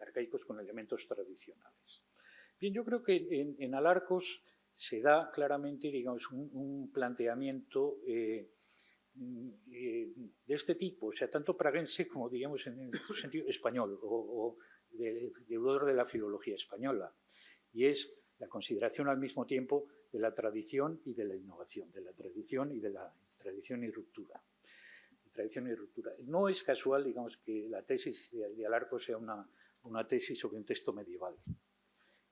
arcaicos, con elementos tradicionales. Bien, yo creo que en Alarcos se da claramente, digamos, un planteamiento de este tipo, o sea, tanto praguense como, digamos, en el sentido español o deudor de la filología española, y es la consideración al mismo tiempo de la tradición y de la innovación, de la tradición y de la tradición y ruptura. No es casual, digamos, que la tesis de Alarcos sea una tesis sobre un texto medieval,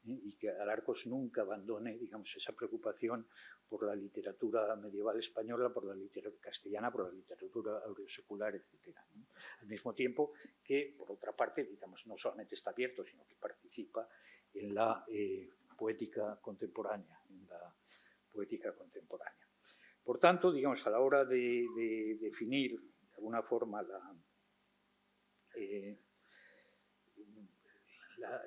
y que Alarcos nunca abandone, digamos, esa preocupación por la literatura medieval española, por la literatura castellana, por la literatura auriosecular, etc. Al mismo tiempo que, por otra parte, digamos, no solamente está abierto, sino que participa en la poética contemporánea, Por tanto, digamos, a la hora de definir de alguna forma la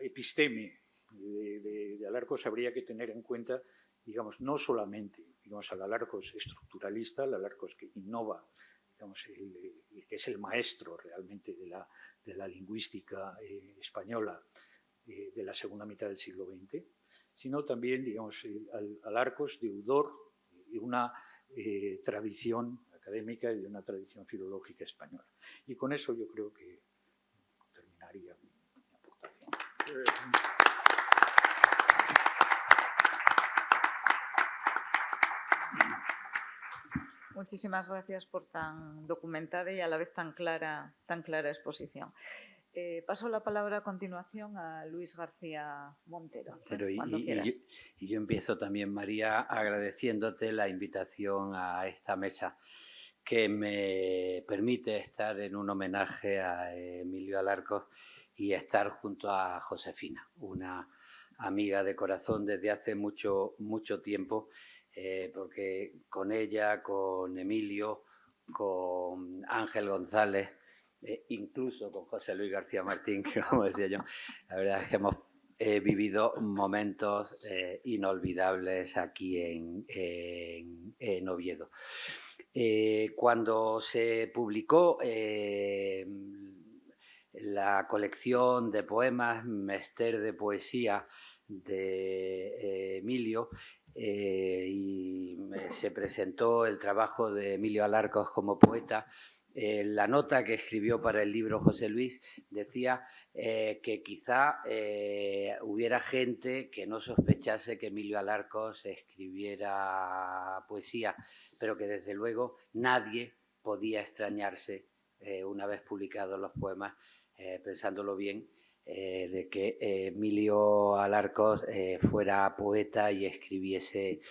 episteme de Alarcos, habría que tener en cuenta, digamos, no solamente, digamos, al Alarcos estructuralista, al Alarcos que innova digamos, que es el maestro realmente de la lingüística española de la segunda mitad del siglo XX, sino también, digamos, Alarcos, deudor de una tradición académica y de una tradición filológica española. Y con eso yo creo que terminaría mi aportación. Muchísimas gracias por tan documentada y a la vez tan clara exposición. Paso la palabra a continuación a Luis García Montero. Y yo empiezo también, María, agradeciéndote la invitación a esta mesa que me permite estar en un homenaje a Emilio Alarcos y estar junto a Josefina, una amiga de corazón desde hace mucho tiempo, porque con ella, con Emilio, con Ángel González, incluso con José Luis García Martín, que como decía yo, la verdad es que hemos vivido momentos inolvidables aquí en Oviedo. Cuando se publicó la colección de poemas Mester de Poesía de Emilio, y se presentó el trabajo de Emilio Alarcos como poeta, la nota que escribió para el libro José Luis decía que quizá hubiera gente que no sospechase que Emilio Alarcos escribiera poesía, pero que desde luego nadie podía extrañarse, una vez publicados los poemas, pensándolo bien, de que Emilio Alarcos fuera poeta y escribiese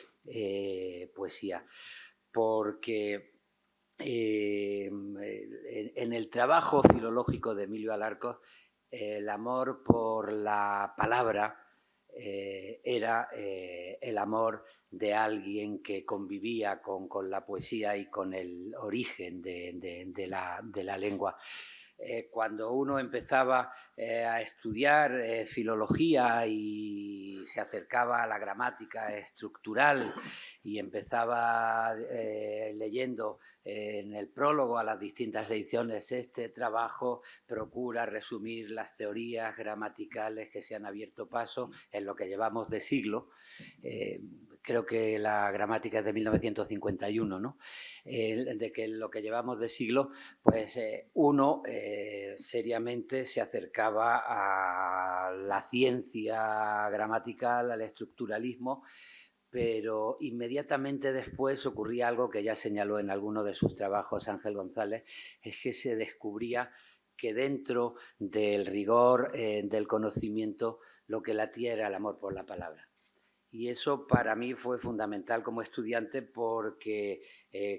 poesía. Porque en el trabajo filológico de Emilio Alarcos, el amor por la palabra era el amor de alguien que convivía con la poesía y con el origen de la lengua. Cuando uno empezaba a estudiar filología y se acercaba a la gramática estructural y empezaba leyendo en el prólogo a las distintas ediciones, este trabajo procura resumir las teorías gramaticales que se han abierto paso en lo que llevamos de siglo. Creo que la gramática es de 1951, ¿no? De que lo que llevamos de siglo, pues uno seriamente se acercaba a la ciencia gramatical, al estructuralismo, pero inmediatamente después ocurría algo que ya señaló en alguno de sus trabajos Ángel González, es que se descubría que dentro del rigor del conocimiento lo que latía era el amor por la palabra. Y eso para mí fue fundamental como estudiante porque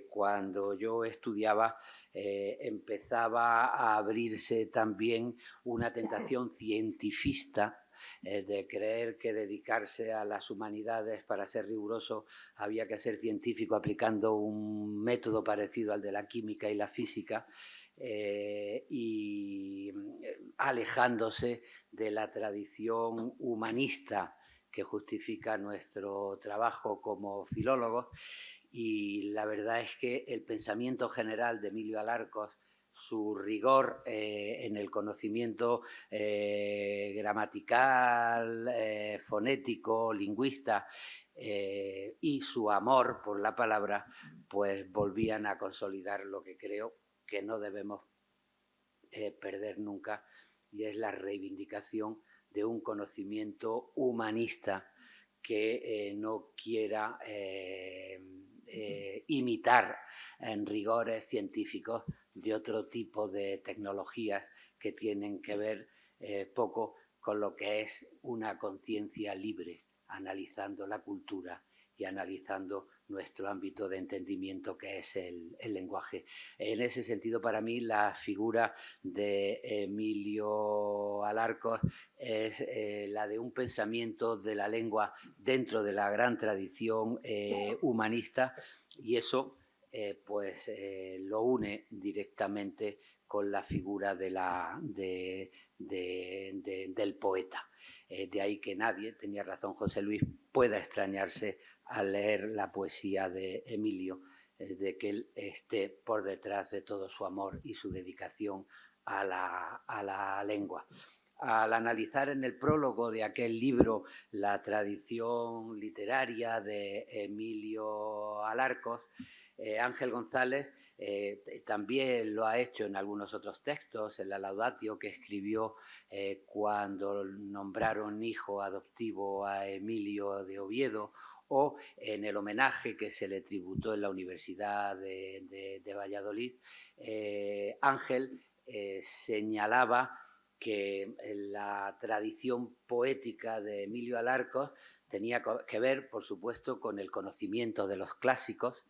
cuando yo estudiaba empezaba a abrirse también una tentación cientifista de creer que dedicarse a las humanidades para ser riguroso había que ser científico aplicando un método parecido al de la química y la física, y alejándose de la tradición humanista que justifica nuestro trabajo como filólogos. Y la verdad es que el pensamiento general de Emilio Alarcos, su rigor en el conocimiento gramatical, fonético, lingüista, y su amor por la palabra, pues volvían a consolidar lo que creo que no debemos perder nunca, y es la reivindicación de un conocimiento humanista que no quiera imitar en rigores científicos de otro tipo de tecnologías que tienen que ver poco con lo que es una conciencia libre, analizando la cultura y analizando nuestro ámbito de entendimiento que es el lenguaje. En ese sentido, para mí, la figura de Emilio Alarcos es la de un pensamiento de la lengua dentro de la gran tradición humanista, y eso pues lo une directamente con la figura del poeta. De ahí que nadie, tenía razón José Luis, pueda extrañarse al leer la poesía de Emilio, de que él esté por detrás de todo su amor y su dedicación a la lengua. Al analizar en el prólogo de aquel libro la tradición literaria de Emilio Alarcos, Ángel González también lo ha hecho en algunos otros textos, en la Laudatio que escribió cuando nombraron hijo adoptivo a Emilio de Oviedo, o en el homenaje que se le tributó en la Universidad de Valladolid. Ángel señalaba que la tradición poética de Emilio Alarcos tenía que ver, por supuesto, con el conocimiento de los clásicos.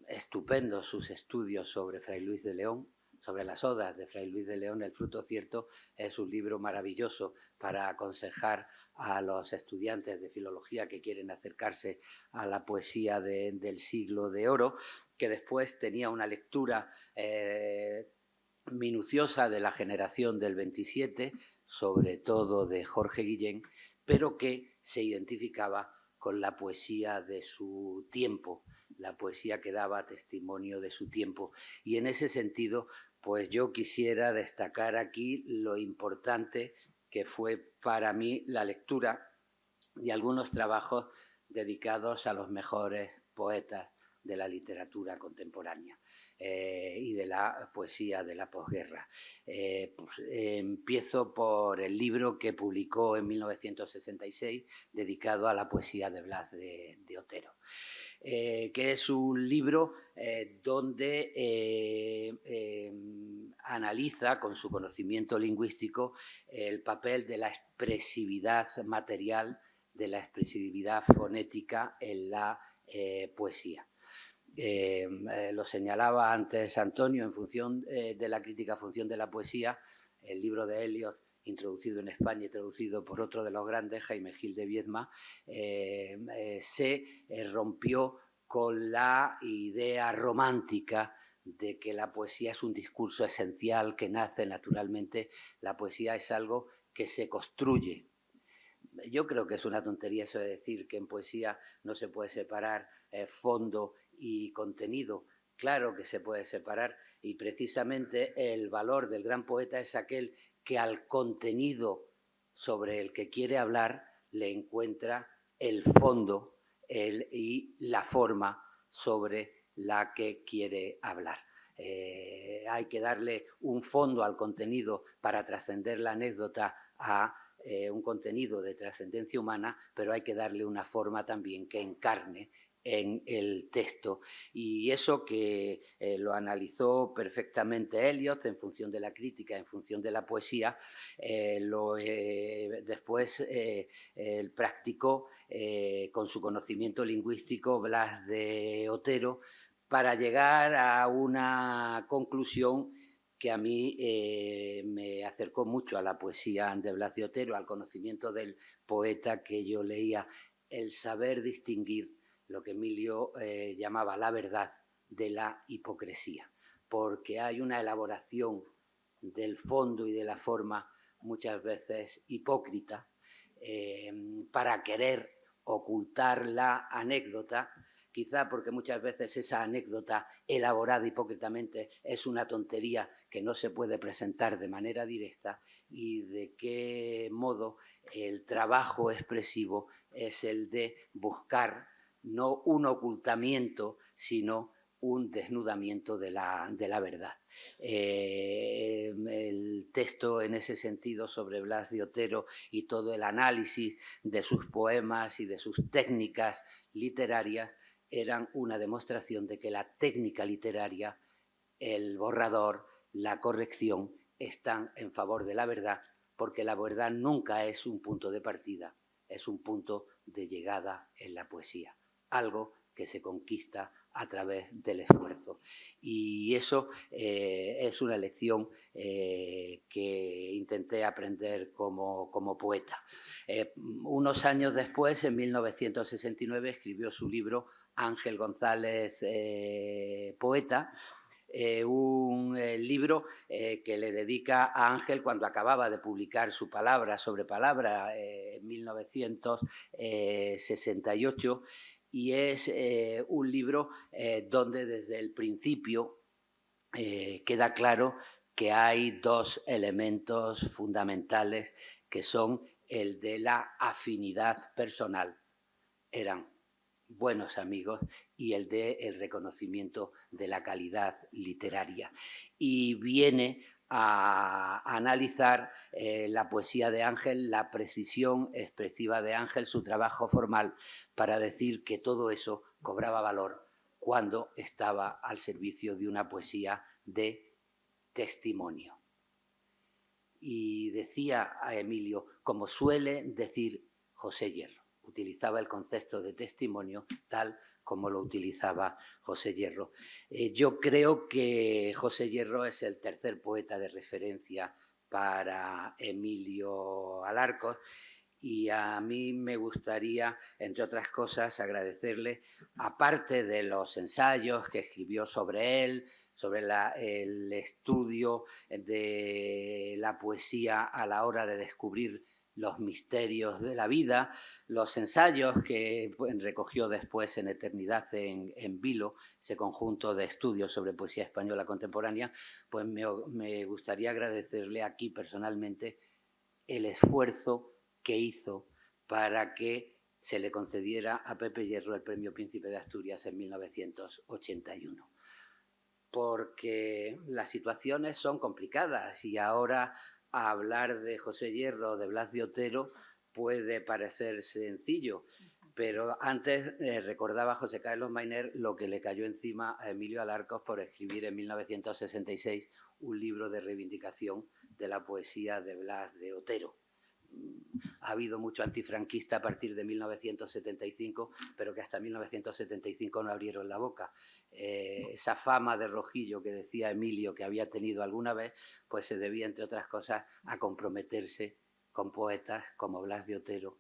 Estupendos sus estudios sobre Fray Luis de León, sobre las odas de Fray Luis de León. El fruto cierto es un libro maravilloso para aconsejar a los estudiantes de filología que quieren acercarse a la poesía del siglo de oro, que después tenía una lectura minuciosa de la generación del 27, sobre todo de Jorge Guillén, pero que se identificaba con la poesía de su tiempo, la poesía que daba testimonio de su tiempo. Y en ese sentido, pues yo quisiera destacar aquí lo importante que fue para mí la lectura de algunos trabajos dedicados a los mejores poetas de la literatura contemporánea y de la poesía de la posguerra. Empiezo por el libro que publicó en 1966 dedicado a la poesía de Blas de Otero, que es un libro donde analiza con su conocimiento lingüístico el papel de la expresividad material, de la expresividad fonética en la poesía. Lo señalaba antes Antonio en función de la crítica a función de la poesía, el libro de Eliot, introducido en España y traducido por otro de los grandes, Jaime Gil de Viedma, se rompió con la idea romántica de que la poesía es un discurso esencial que nace naturalmente. La poesía es algo que se construye. Yo creo que es una tontería eso de decir que en poesía no se puede separar fondo y contenido. Claro que se puede separar, y precisamente el valor del gran poeta es aquel que al contenido sobre el que quiere hablar le encuentra el fondo y la forma sobre la que quiere hablar. Hay que darle un fondo al contenido para trascender la anécdota a un contenido de trascendencia humana, pero hay que darle una forma también que encarne en el texto. Y eso que lo analizó perfectamente Eliot en función de la crítica, en función de la poesía, después practicó con su conocimiento lingüístico Blas de Otero, para llegar a una conclusión que a mí me acercó mucho a la poesía de Blas de Otero, al conocimiento del poeta que yo leía, el saber distinguir lo que Emilio llamaba la verdad de la hipocresía, porque hay una elaboración del fondo y de la forma muchas veces hipócrita para querer ocultar la anécdota, quizá porque muchas veces esa anécdota elaborada hipócritamente es una tontería que no se puede presentar de manera directa, y de qué modo el trabajo expresivo es el de buscar no un ocultamiento, sino un desnudamiento de la verdad. El texto en ese sentido sobre Blas de Otero y todo el análisis de sus poemas y de sus técnicas literarias eran una demostración de que la técnica literaria, el borrador, la corrección, están en favor de la verdad, porque la verdad nunca es un punto de partida, es un punto de llegada en la poesía, algo que se conquista a través del esfuerzo. Y eso es una lección que intenté aprender como poeta. Unos años después, en 1969, escribió su libro Ángel González, poeta, un libro que le dedica a Ángel cuando acababa de publicar su Palabra sobre Palabra en 1968, y es un libro donde desde el principio queda claro que hay dos elementos fundamentales que son el de la afinidad personal. Eran buenos amigos, y el del reconocimiento de la calidad literaria. Y viene a analizar la poesía de Ángel, la precisión expresiva de Ángel, su trabajo formal, para decir que todo eso cobraba valor cuando estaba al servicio de una poesía de testimonio. Y decía a Emilio, como suele decir José Hierro, utilizaba el concepto de testimonio tal como lo utilizaba José Hierro. Yo creo que José Hierro es el tercer poeta de referencia para Emilio Alarcos, y a mí me gustaría, entre otras cosas, agradecerle, aparte de los ensayos que escribió sobre él, sobre el estudio de la poesía a la hora de descubrir los misterios de la vida, los ensayos que recogió después en Eternidad en Vilo, ese conjunto de estudios sobre poesía española contemporánea, pues me gustaría agradecerle aquí personalmente el esfuerzo que hizo para que se le concediera a Pepe Hierro el Premio Príncipe de Asturias en 1981. Porque las situaciones son complicadas y ahora hablar de José Hierro o de Blas de Otero puede parecer sencillo, pero antes recordaba José Carlos Mainer lo que le cayó encima a Emilio Alarcos por escribir en 1966 un libro de reivindicación de la poesía de Blas de Otero. Ha habido mucho antifranquista a partir de 1975, pero que hasta 1975 no abrieron la boca. Esa fama de rojillo que decía Emilio que había tenido alguna vez, pues se debía, entre otras cosas, a comprometerse con poetas como Blas de Otero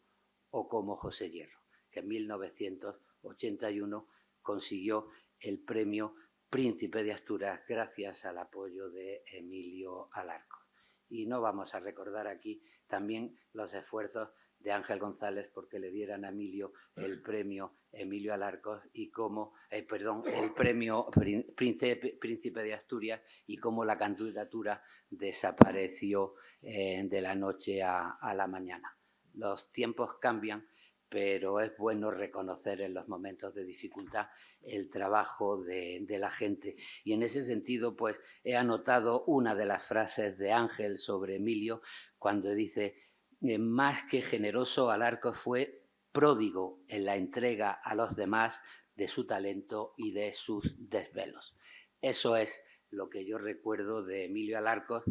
o como José Hierro, que en 1981 consiguió el premio Príncipe de Asturias gracias al apoyo de Emilio Alarcos. Y no vamos a recordar aquí también los esfuerzos de Ángel González porque le dieran a Emilio el premio Emilio Alarcos y cómo, el premio Príncipe de Asturias, y cómo la candidatura desapareció de la noche a la mañana. Los tiempos cambian, pero es bueno reconocer en los momentos de dificultad el trabajo de la gente. Y en ese sentido, pues he anotado una de las frases de Ángel sobre Emilio, cuando dice: más que generoso, Alarcos fue pródigo en la entrega a los demás de su talento y de sus desvelos. Eso es lo que yo recuerdo de Emilio Alarcos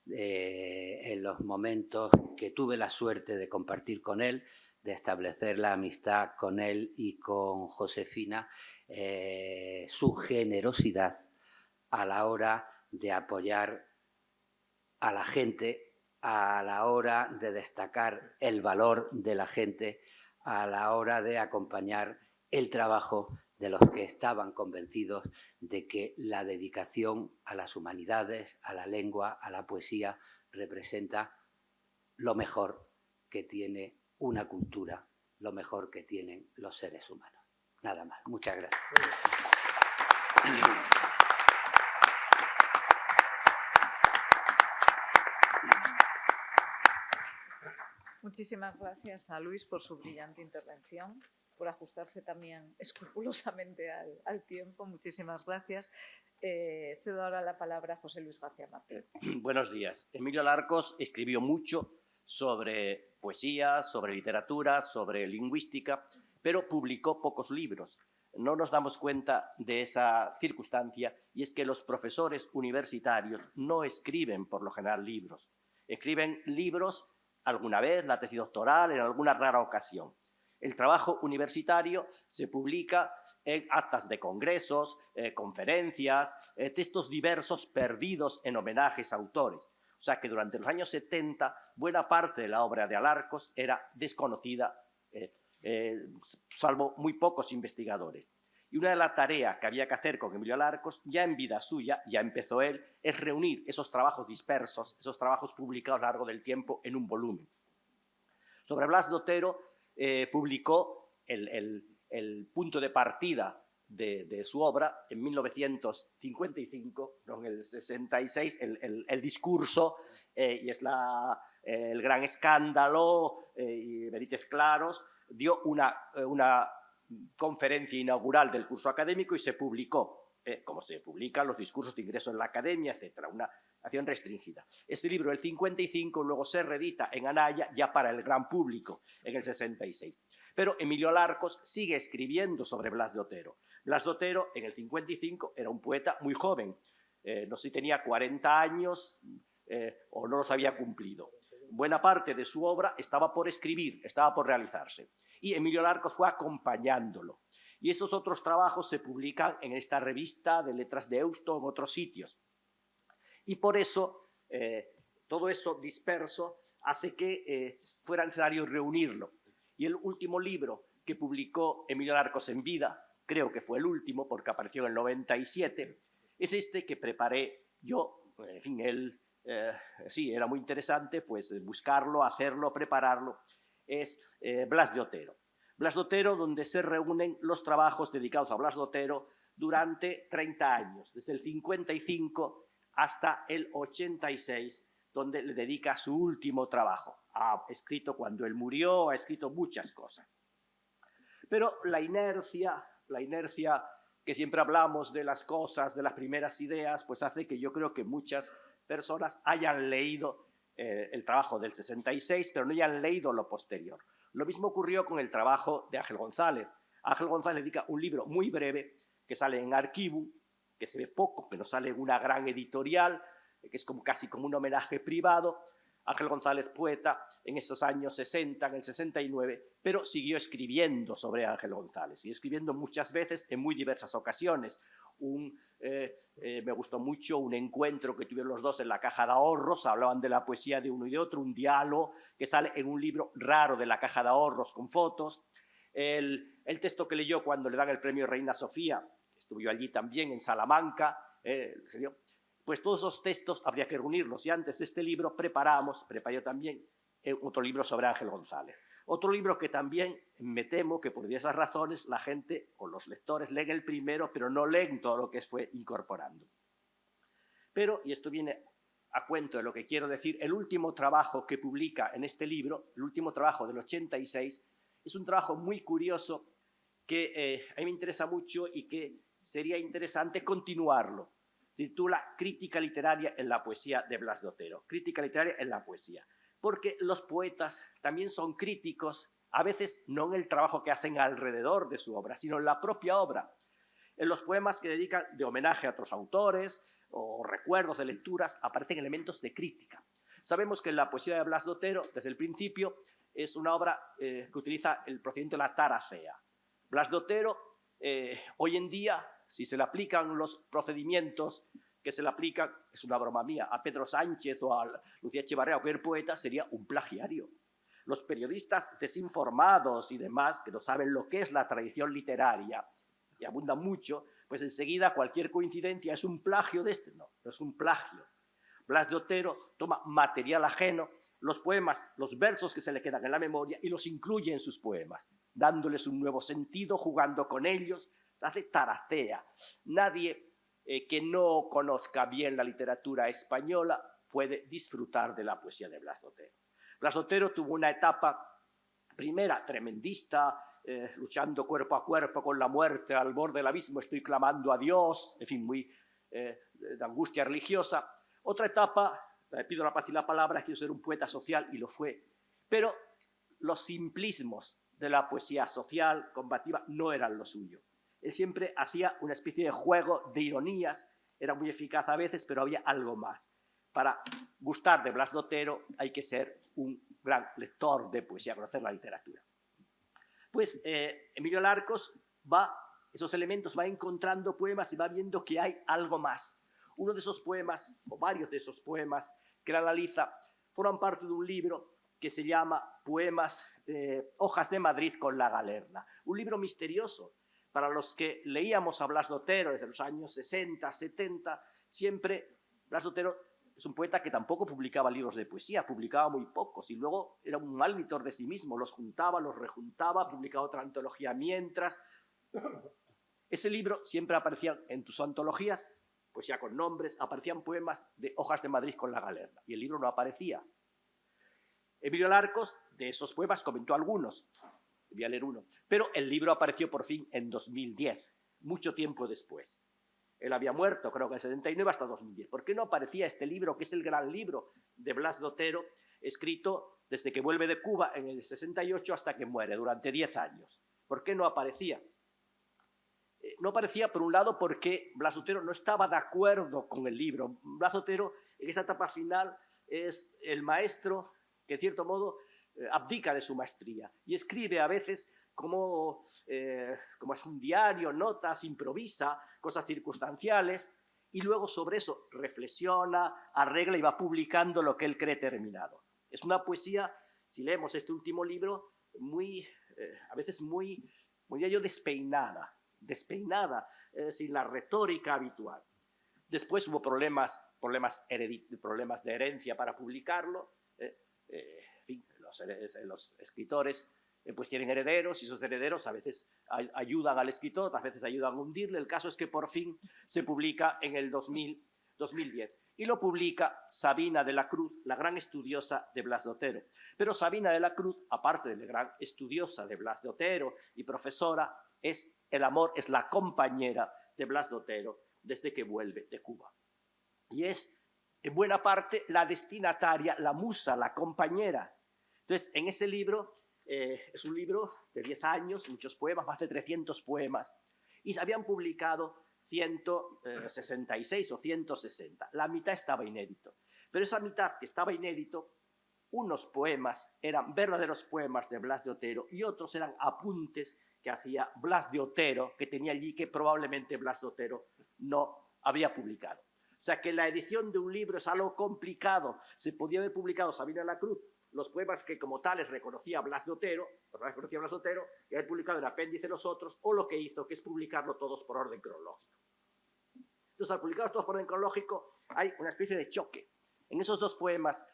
en los momentos que tuve la suerte de compartir con él, de establecer la amistad con él y con Josefina, su generosidad a la hora de apoyar a la gente, a la hora de destacar el valor de la gente, a la hora de acompañar el trabajo de los que estaban convencidos de que la dedicación a las humanidades, a la lengua, a la poesía, representa lo mejor que tiene una cultura, lo mejor que tienen los seres humanos. Nada más. Muchas gracias. Muchísimas gracias a Luis por su brillante intervención, por ajustarse también escrupulosamente al tiempo. Muchísimas gracias. Cedo ahora la palabra a José Luis García Martín. Buenos días. Emilio Alarcos escribió mucho sobre poesía, sobre literatura, sobre lingüística, pero publicó pocos libros. No nos damos cuenta de esa circunstancia, y es que los profesores universitarios no escriben por lo general libros. Escriben libros alguna vez, la tesis doctoral, en alguna rara ocasión. El trabajo universitario se publica en actas de congresos, conferencias, textos diversos perdidos en homenajes a autores. O sea que durante los años 70 buena parte de la obra de Alarcos era desconocida, salvo muy pocos investigadores. Y una de las tareas que había que hacer con Emilio Alarcos, ya en vida suya, ya empezó él, es reunir esos trabajos dispersos, esos trabajos publicados a lo largo del tiempo en un volumen. Sobre Blas de Otero publicó el el punto de partida de su obra, en 1955, no en el 66, el discurso, y es el gran escándalo, y Benítez Claros dio una conferencia inaugural del curso académico y se publicó, como se publican los discursos de ingreso en la academia, etc., una acción restringida. Ese libro, el 55, luego se reedita en Anaya ya para el gran público, en el 66. Pero Emilio Alarcos sigue escribiendo sobre Blas de Otero. Blas de Otero, en el 55, era un poeta muy joven. No sé si tenía 40 años o no los había cumplido. Buena parte de su obra estaba por escribir, estaba por realizarse. Y Emilio Alarcos fue acompañándolo. Y esos otros trabajos se publican en esta revista de Letras de Deusto, en otros sitios. Y por eso, todo eso disperso hace que fuera necesario reunirlo. Y el último libro que publicó Emilio Alarcos en vida, creo que fue el último porque apareció en el 97, es este que preparé yo. En fin, sí, era muy interesante pues buscarlo, hacerlo, prepararlo. Es Blas de Otero. Blas de Otero, donde se reúnen los trabajos dedicados a Blas de Otero durante 30 años, desde el 55 hasta el 86, donde le dedica su último trabajo. Ha escrito cuando él murió, ha escrito muchas cosas. Pero la inercia que siempre hablamos de las cosas, de las primeras ideas, pues hace que yo creo que muchas personas hayan leído el trabajo del 66, pero no hayan leído lo posterior. Lo mismo ocurrió con el trabajo de Ángel González. Ángel González dedica un libro muy breve que sale en Arquivo, que se ve poco, pero sale en una gran editorial, que es casi como un homenaje privado. Ángel González, poeta, en esos años 60, en el 69, pero siguió escribiendo sobre Ángel González, siguió escribiendo muchas veces en muy diversas ocasiones. Me gustó mucho un encuentro que tuvieron los dos en la Caja de Ahorros, hablaban de la poesía de uno y de otro, un diálogo que sale en un libro raro de la Caja de Ahorros con fotos. El texto que leyó cuando le dan el premio Reina Sofía, estuve yo allí también en Salamanca, pues todos esos textos habría que reunirlos, y antes de este libro preparé también otro libro sobre Ángel González. Otro libro que también me temo que por esas razones la gente o los lectores leen el primero, pero no leen todo lo que fue incorporando. Pero, y esto viene a cuento de lo que quiero decir, el último trabajo que publica en este libro, el último trabajo del 86, es un trabajo muy curioso que a mí me interesa mucho y que sería interesante continuarlo. Se titula Crítica literaria en la poesía de Blas de Otero. Crítica literaria en la poesía. Porque los poetas también son críticos, a veces no en el trabajo que hacen alrededor de su obra, sino en la propia obra. En los poemas que dedican de homenaje a otros autores o recuerdos de lecturas aparecen elementos de crítica. Sabemos que la poesía de Blas de Otero, desde el principio, es una obra que utiliza el procedimiento de la taracea. Blas de Otero, hoy en día, si se le aplican los procedimientos que se le aplican, es una broma mía, a Pedro Sánchez o a Lucía Echevarría o cualquier poeta, sería un plagiario. Los periodistas desinformados y demás, que no saben lo que es la tradición literaria, y abundan mucho, pues enseguida cualquier coincidencia es un plagio de este. No, no es un plagio. Blas de Otero toma material ajeno, los poemas, los versos que se le quedan en la memoria, y los incluye en sus poemas, dándoles un nuevo sentido, jugando con ellos, hace taracea. Nadie que no conozca bien la literatura española puede disfrutar de la poesía de Blas de Otero. Blas de Otero tuvo una etapa primera tremendista, luchando cuerpo a cuerpo con la muerte, al borde del abismo, estoy clamando a Dios, en fin, muy de angustia religiosa. Otra etapa, pido la paz y la palabra, quiero ser un poeta social, y lo fue. Pero los simplismos de la poesía social, combativa, no eran lo suyo. Él siempre hacía una especie de juego de ironías, era muy eficaz a veces, pero había algo más. Para gustar de Blas de Otero hay que ser un gran lector de poesía, conocer la literatura. Pues Emilio Alarcos esos elementos, va encontrando poemas y va viendo que hay algo más. Uno de esos poemas, o varios de esos poemas que él analiza, forman parte de un libro que se llama Poemas, Hojas de Madrid con la Galerna. Un libro misterioso. Para los que leíamos a Blas de Otero desde los años 60, 70, siempre Blas de Otero es un poeta que tampoco publicaba libros de poesía, publicaba muy pocos y luego era un mal lector de sí mismo, los juntaba, los rejuntaba, publicaba otra antología mientras. Ese libro siempre aparecía en tus antologías, pues ya con nombres, aparecían poemas de Hojas de Madrid con la Galerna y el libro no aparecía. Emilio Alarcos de esos poemas comentó algunos, voy a leer uno, pero el libro apareció por fin en 2010, mucho tiempo después. Él había muerto, creo que en el 79 hasta 2010. ¿Por qué no aparecía este libro, que es el gran libro de Blas de Otero, escrito desde que vuelve de Cuba en el 68 hasta que muere, durante 10 años? ¿Por qué no aparecía? No aparecía, por un lado, porque Blas de Otero no estaba de acuerdo con el libro. Blas de Otero, en esa etapa final, es el maestro que, en cierto modo, abdica de su maestría y escribe a veces como es un diario, notas, improvisa, cosas circunstanciales, y luego sobre eso reflexiona, arregla y va publicando lo que él cree terminado. Es una poesía, si leemos este último libro, a veces muy despeinada, sin la retórica habitual. Después hubo problemas de herencia para publicarlo. En fin, los escritores pues tienen herederos y esos herederos a veces ayudan al escritor, a veces ayudan a hundirle. El caso es que por fin se publica en el 2010 y lo publica Sabina de la Cruz, la gran estudiosa de Blas de Otero. Pero Sabina de la Cruz, aparte de la gran estudiosa de Blas de Otero y profesora, es la compañera de Blas de Otero desde que vuelve de Cuba. Y es, en buena parte, la destinataria, la musa, la compañera. Entonces, en ese libro, es un libro de 10 años, muchos poemas, más de 300 poemas, y se habían publicado 166 o 160. La mitad estaba inédito. Pero esa mitad que estaba inédito, unos poemas eran verdaderos poemas de Blas de Otero y otros eran apuntes que hacía Blas de Otero, que tenía allí, que probablemente Blas de Otero no había publicado. O sea que la edición de un libro es algo complicado. Se podía haber publicado Sabina de la Cruz, los poemas que como tales reconocía Blas de Otero, y haber publicado el apéndice los otros, o lo que hizo, que es publicarlo todos por orden cronológico. Entonces, al publicarlos todos por orden cronológico, hay una especie de choque. En esos dos poemas,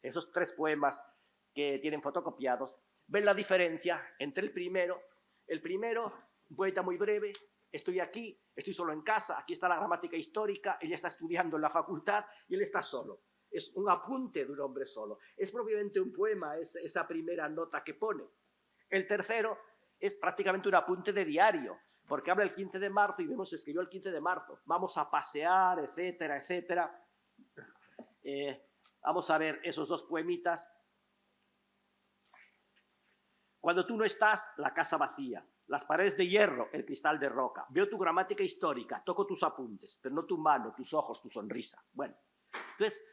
esos 3 poemas que tienen fotocopiados, ven la diferencia entre el primero, un poeta muy breve, estoy aquí, estoy solo en casa, aquí está la gramática histórica, ella está estudiando en la facultad y él está solo. Es un apunte de un hombre solo. Es propiamente un poema, es esa primera nota que pone. El tercero es prácticamente un apunte de diario, porque habla el 15 de marzo y vemos que escribió el 15 de marzo. Vamos a pasear, etcétera, etcétera. Vamos a ver esos 2 poemitas. Cuando tú no estás, la casa vacía, las paredes de hierro, el cristal de roca. Veo tu gramática histórica, toco tus apuntes, pero no tu mano, tus ojos, tu sonrisa. Bueno, entonces,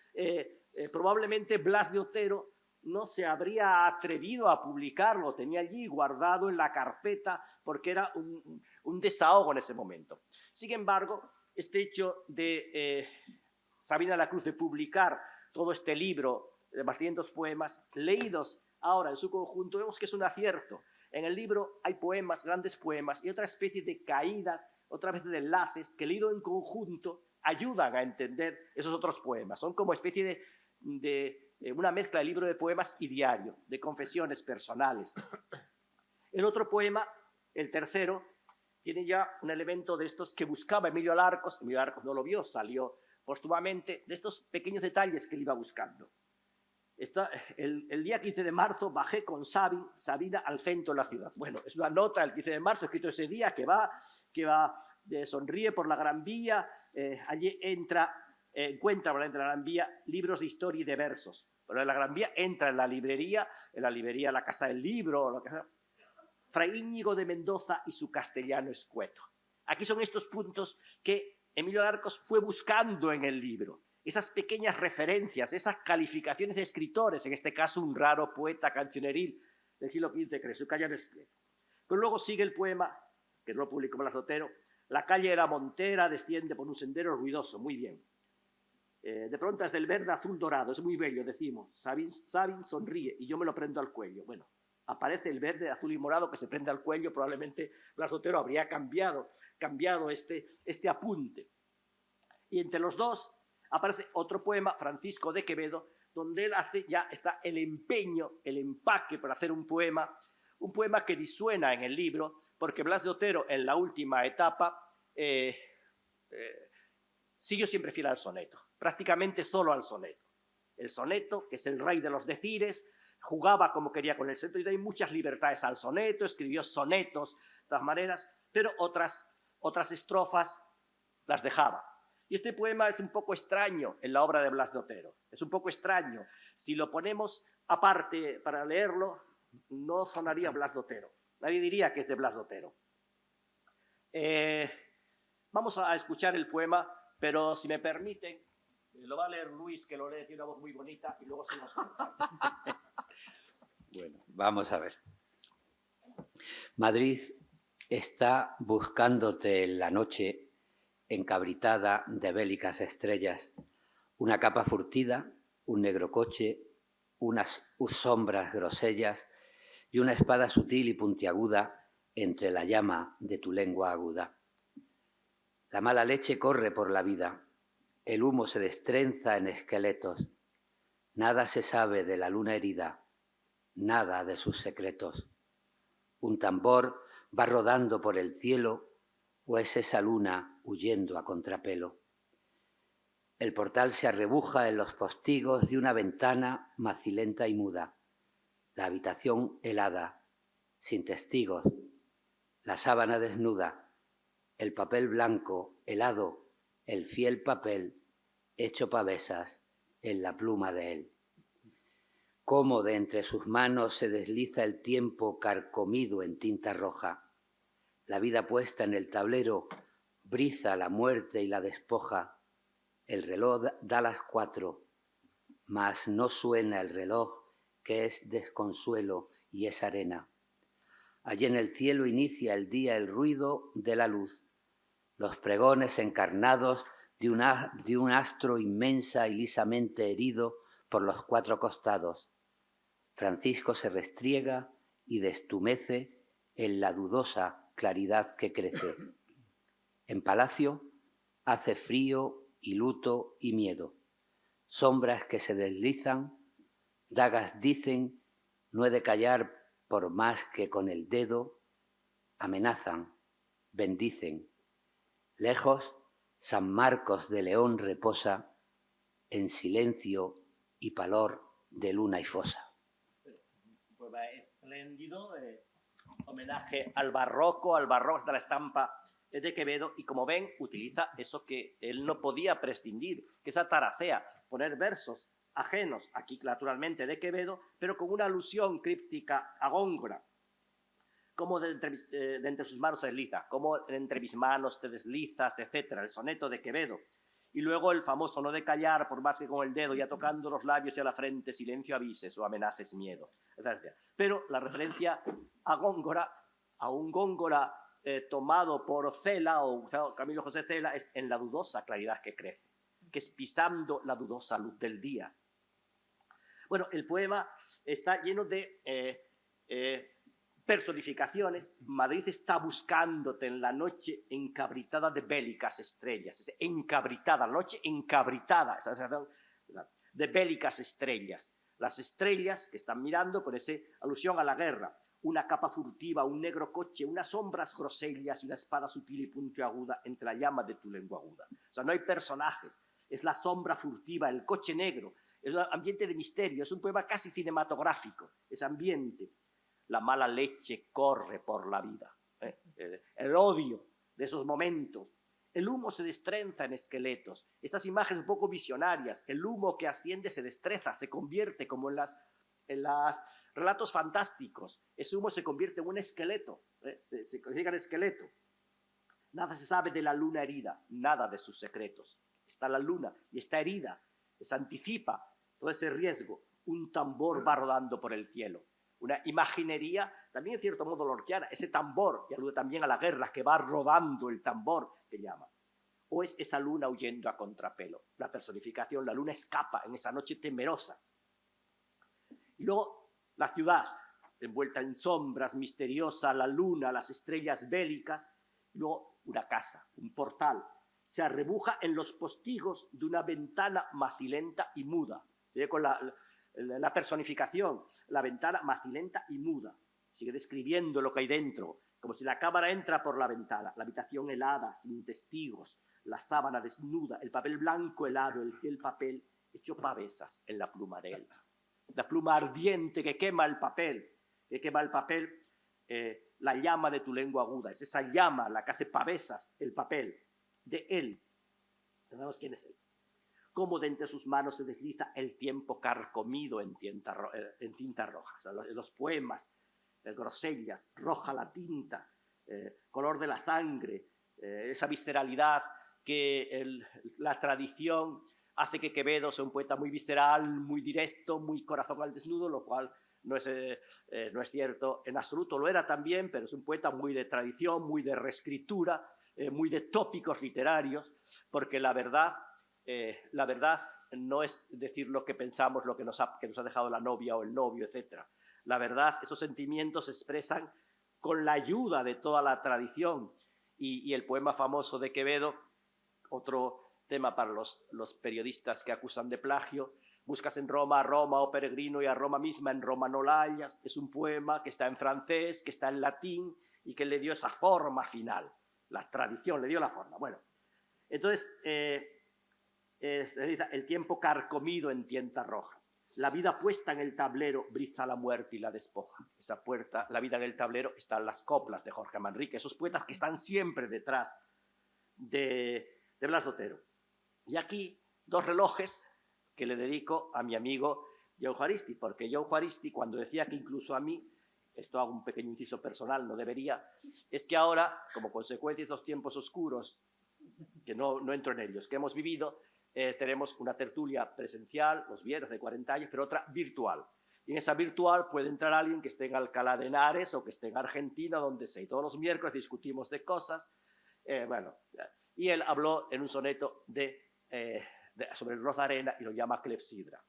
probablemente Blas de Otero no se habría atrevido a publicarlo, tenía allí guardado en la carpeta porque era un desahogo en ese momento. Sin embargo, este hecho de Sabina de la Cruz de publicar todo este libro de 200 poemas leídos ahora en su conjunto, vemos que es un acierto. En el libro hay poemas, grandes poemas, y otra especie de caídas, otra vez de enlaces que leído en conjunto ayudan a entender esos otros poemas. Son como especie de una mezcla de libro de poemas y diario, de confesiones personales. El otro poema, el tercero, tiene ya un elemento de estos que buscaba Emilio Alarcos. Emilio Alarcos no lo vio, salió póstumamente, de estos pequeños detalles que él iba buscando. El día 15 de marzo bajé con Sabina al centro de la ciudad. Bueno, es una nota del 15 de marzo, escrito ese día, que sonríe por la Gran Vía, allí encuentra por la Gran Vía libros de historia y de versos. Pero en la Gran Vía entra en la librería la Casa del Libro, lo que sea. Fray Íñigo de Mendoza y su castellano escueto. Aquí son estos puntos que Emilio Alarcos fue buscando en el libro. Esas pequeñas referencias, esas calificaciones de escritores, en este caso un raro poeta cancioneril del siglo XV, que es su castellano escueto. Pero luego sigue el poema, que no lo publicó Blas de Otero, la calle de la Montera desciende por un sendero ruidoso, muy bien. De pronto es del verde azul dorado, es muy bello, decimos. Sabin sonríe y yo me lo prendo al cuello. Bueno, aparece el verde, azul y morado que se prende al cuello, probablemente Blas de Otero habría cambiado este apunte. Y entre los dos aparece otro poema, Francisco de Quevedo, donde él está el empeño, el empaque para hacer un poema que disuena en el libro, porque Blas de Otero en la última etapa siguió siempre fiel al soneto, prácticamente solo al soneto. El soneto, que es el rey de los decires, jugaba como quería con el soneto y dio muchas libertades al soneto, escribió sonetos de todas maneras, pero otras estrofas las dejaba. Y este poema es un poco extraño en la obra de Blas de Otero, es un poco extraño. Si lo ponemos aparte para leerlo, no sonaría Blas de Otero, nadie diría que es de Blas de Otero. Vamos a escuchar el poema, pero si me permiten, lo va a leer Luis, que lo lee, tiene una voz muy bonita, y luego seguimos comentando. Bueno, vamos a ver. Madrid está buscándote en la noche, encabritada de bélicas estrellas, una capa furtida, un negro coche, unas sombras grosellas y una espada sutil y puntiaguda entre la llama de tu lengua aguda. La mala leche corre por la vida, el humo se destrenza en esqueletos, nada se sabe de la luna herida, nada de sus secretos. Un tambor va rodando por el cielo, o es esa luna huyendo a contrapelo. El portal se arrebuja en los postigos de una ventana macilenta y muda. La habitación helada, sin testigos. La sábana desnuda, el papel blanco, helado, el fiel papel, hecho pavesas en la pluma de él. Cómo de entre sus manos se desliza el tiempo carcomido en tinta roja. La vida puesta en el tablero briza la muerte y la despoja. El reloj da las 4, mas no suena el reloj, que es desconsuelo y es arena. Allí en el cielo inicia el día el ruido de la luz, los pregones encarnados de un astro inmensa y lisamente herido por los 4 costados. Francisco se restriega y destumece en la dudosa claridad que crece. En palacio hace frío y luto y miedo. Sombras que se deslizan, dagas dicen, no he de callar por más que con el dedo, amenazan, bendicen. Lejos, San Marcos de León reposa en silencio y palor de luna y fosa. Un poema espléndido, homenaje al barroco de la estampa de Quevedo, y como ven, utiliza eso que él no podía prescindir, que es ataracea, poner versos ajenos, aquí naturalmente de Quevedo, pero con una alusión críptica a Góngora. Cómo de entre sus manos se desliza, cómo de entre mis manos te deslizas, etc. El soneto de Quevedo. Y luego el famoso no de callar, por más que con el dedo, ya tocando los labios y a la frente, silencio avises o amenaces miedo, etc. Pero la referencia a Góngora, a un Góngora tomado por Cela o Camilo José Cela, es en la dudosa claridad que crece, que es pisando la dudosa luz del día. Bueno, el poema está lleno de personificaciones. Madrid está buscándote en la noche encabritada de bélicas estrellas. Es encabritada, la noche encabritada, esa sensación de bélicas estrellas. Las estrellas que están mirando con esa alusión a la guerra. Una capa furtiva, un negro coche, unas sombras grosellas y una espada sutil y puntiaguda entre la llama de tu lengua aguda. O sea, no hay personajes, es la sombra furtiva, el coche negro, es un ambiente de misterio, es un poema casi cinematográfico, ese ambiente. La mala leche corre por la vida, el odio de esos momentos. El humo se destrenza en esqueletos, estas imágenes un poco visionarias, el humo que asciende se destreza, se convierte como en las relatos fantásticos, ese humo se convierte en un esqueleto, se llega al esqueleto. Nada se sabe de la luna herida, nada de sus secretos. Está la luna y está herida, se anticipa todo ese riesgo. Un tambor va rodando por el cielo. Una imaginería, también en cierto modo lorquiana, ese tambor, y alude también a la guerra, que va rodando el tambor, que llama. O es esa luna huyendo a contrapelo, la personificación, la luna escapa en esa noche temerosa. Y luego la ciudad, envuelta en sombras, misteriosa, la luna, las estrellas bélicas, y luego una casa, un portal, se arrebuja en los postigos de una ventana macilenta y muda. Sigue con la personificación, la ventana macilenta y muda. Sigue describiendo lo que hay dentro, como si la cámara entra por la ventana, la habitación helada, sin testigos, la sábana desnuda, el papel blanco helado, el fiel papel hecho pavesas en la pluma de él. La pluma ardiente que quema el papel, la llama de tu lengua aguda. Es esa llama la que hace pavesas el papel de él. ¿Sabemos quién es él? Cómo de entre sus manos se desliza el tiempo carcomido en tinta roja. O sea, los poemas, grosellas, roja la tinta, color de la sangre, esa visceralidad que la tradición hace que Quevedo sea un poeta muy visceral, muy directo, muy corazón al desnudo, lo cual no es cierto en absoluto. Lo era también, pero es un poeta muy de tradición, muy de reescritura, muy de tópicos literarios, porque la verdad no es decir lo que pensamos, lo que nos ha dejado la novia o el novio, etc. La verdad, esos sentimientos se expresan con la ayuda de toda la tradición. Y el poema famoso de Quevedo, otro tema para los periodistas que acusan de plagio: buscas en Roma a Roma, oh peregrino, y a Roma misma en Roma no la hallas. Es un poema que está en francés, que está en latín y que le dio esa forma final. La tradición le dio la forma. Bueno, entonces se dice: el tiempo carcomido en tinta roja. La vida puesta en el tablero briza la muerte y la despoja. Esa puerta, la vida en el tablero, están las coplas de Jorge Manrique, esos poetas que están siempre detrás de Blas Otero. Y aquí dos relojes que le dedico a mi amigo Joan Juaristi, porque Joan Juaristi, cuando decía que incluso a mí, esto hago un pequeño inciso personal, no debería, es que ahora, como consecuencia de esos tiempos oscuros, que no entro en ellos, que hemos vivido, tenemos una tertulia presencial los viernes de 40 años, pero otra virtual. Y en esa virtual puede entrar alguien que esté en Alcalá de Henares o que esté en Argentina, donde sea. Y todos los miércoles discutimos de cosas. Y él habló en un soneto sobre el reloj de arena y lo llama clepsidra.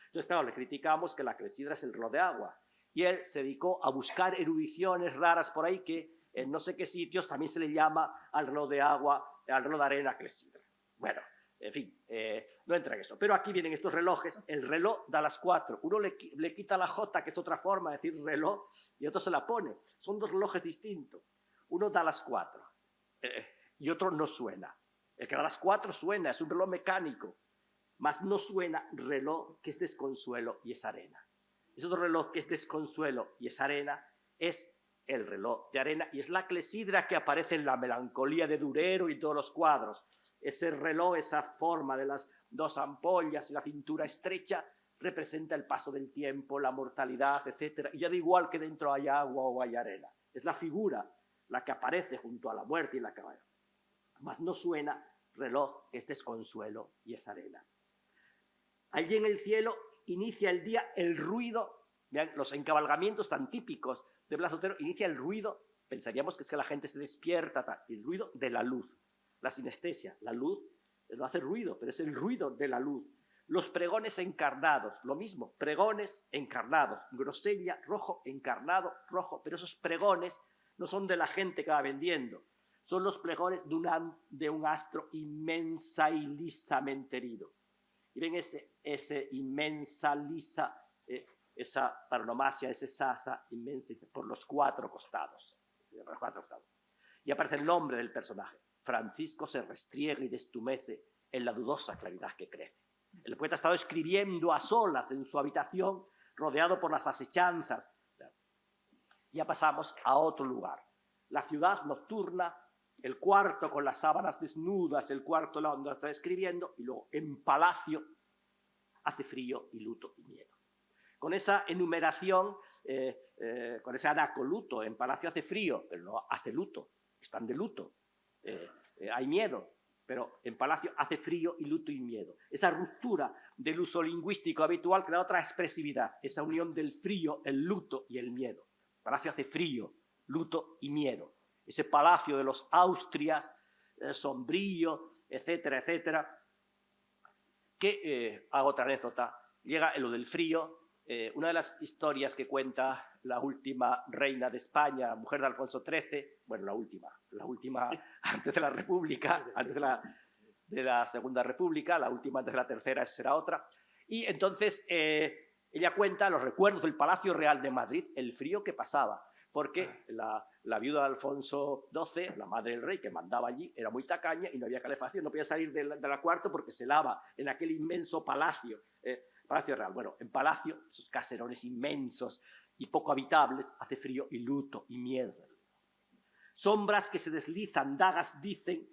Entonces, claro, le criticamos que la clepsidra es el reloj de agua. Y él se dedicó a buscar erudiciones raras por ahí que en no sé qué sitios también se le llama al reloj de agua, al reloj de arena clepsidra. Bueno, en fin, no entra en eso. Pero aquí vienen estos relojes. El reloj da las 4. Uno le quita la J, que es otra forma de decir reloj, y otro se la pone. Son dos relojes distintos. Uno da las 4 y otro no suena. El que da las 4 suena, es un reloj mecánico, mas no suena reloj que es desconsuelo y es arena. Ese otro reloj que es desconsuelo y es arena es el reloj de arena, y es la clepsidra que aparece en la melancolía de Durero y todos los cuadros. Ese reloj, esa forma de las dos ampollas y la cintura estrecha, representa el paso del tiempo, la mortalidad, etc. Y ya da igual que dentro haya agua o haya arena. Es la figura la que aparece junto a la muerte y la cabeza. Mas no suena reloj que es desconsuelo y es arena. Allí en el cielo inicia el día el ruido. Vean, los encabalgamientos tan típicos de Blas Otero, inicia el ruido, pensaríamos que es que la gente se despierta, el ruido de la luz. La sinestesia, la luz no hace ruido, pero es el ruido de la luz. Los pregones encarnados, lo mismo, pregones encarnados, grosella, rojo, encarnado, rojo, pero esos pregones no son de la gente que va vendiendo, son los pregones de un astro inmensa y lisamente herido. Y ven ese inmensa, lisa, esa paronomasia, ese sasa inmensa por los 4 costados. Y aparece el nombre del personaje. Francisco se restriega y destumece en la dudosa claridad que crece. El poeta ha estado escribiendo a solas en su habitación, rodeado por las asechanzas. Ya pasamos a otro lugar. La ciudad nocturna, el cuarto con las sábanas desnudas, el cuarto donde está escribiendo, y luego en palacio hace frío y luto y miedo. Con esa enumeración, con ese anacoluto, en palacio hace frío, pero no hace luto, están de luto. Hay miedo, pero en palacio hace frío y luto y miedo. Esa ruptura del uso lingüístico habitual que da otra expresividad, esa unión del frío, el luto y el miedo. Palacio hace frío, luto y miedo. Ese palacio de los Austrias, sombrío, etcétera, etcétera, que, hago otra anécdota, llega en lo del frío. Una de las historias que cuenta la última reina de España, la mujer de Alfonso XIII, bueno, la última antes de la República, antes de de la Segunda República, la última antes de la Tercera, esa será otra. Y entonces ella cuenta los recuerdos del Palacio Real de Madrid, el frío que pasaba, porque la viuda de Alfonso XII, la madre del rey que mandaba allí, era muy tacaña y no había calefacción, no podía salir de la cuarto porque se helaba en aquel inmenso palacio, Palacio Real. Bueno, en palacio, esos caserones inmensos y poco habitables, hace frío y luto y miedo. Sombras que se deslizan, dagas dicen,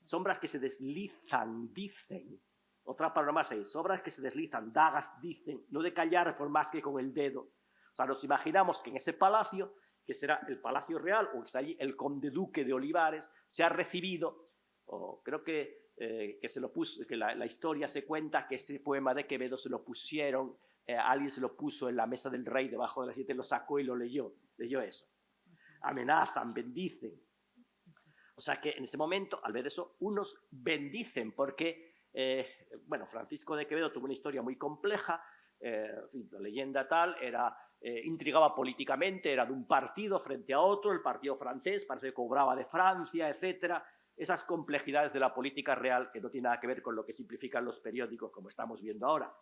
sombras que se deslizan, dicen. Otra palabra más es, sombras que se deslizan, dagas dicen, no de callar por más que con el dedo. O sea, nos imaginamos que en ese palacio, que será el Palacio Real, o que está allí el conde duque de Olivares, se ha recibido, o creo que se lo puso, que la historia se cuenta que ese poema de Quevedo se lo pusieron, alguien se lo puso en la mesa del rey, debajo de la silla, lo sacó y lo leyó eso. Amenazan, bendicen. O sea que en ese momento, al ver eso, unos bendicen, porque, bueno, Francisco de Quevedo tuvo una historia muy compleja, la leyenda tal, intrigaba políticamente, era de un partido frente a otro, el partido francés, parece que cobraba de Francia, etcétera. Esas complejidades de la política real que no tienen nada que ver con lo que simplifican los periódicos, como estamos viendo ahora.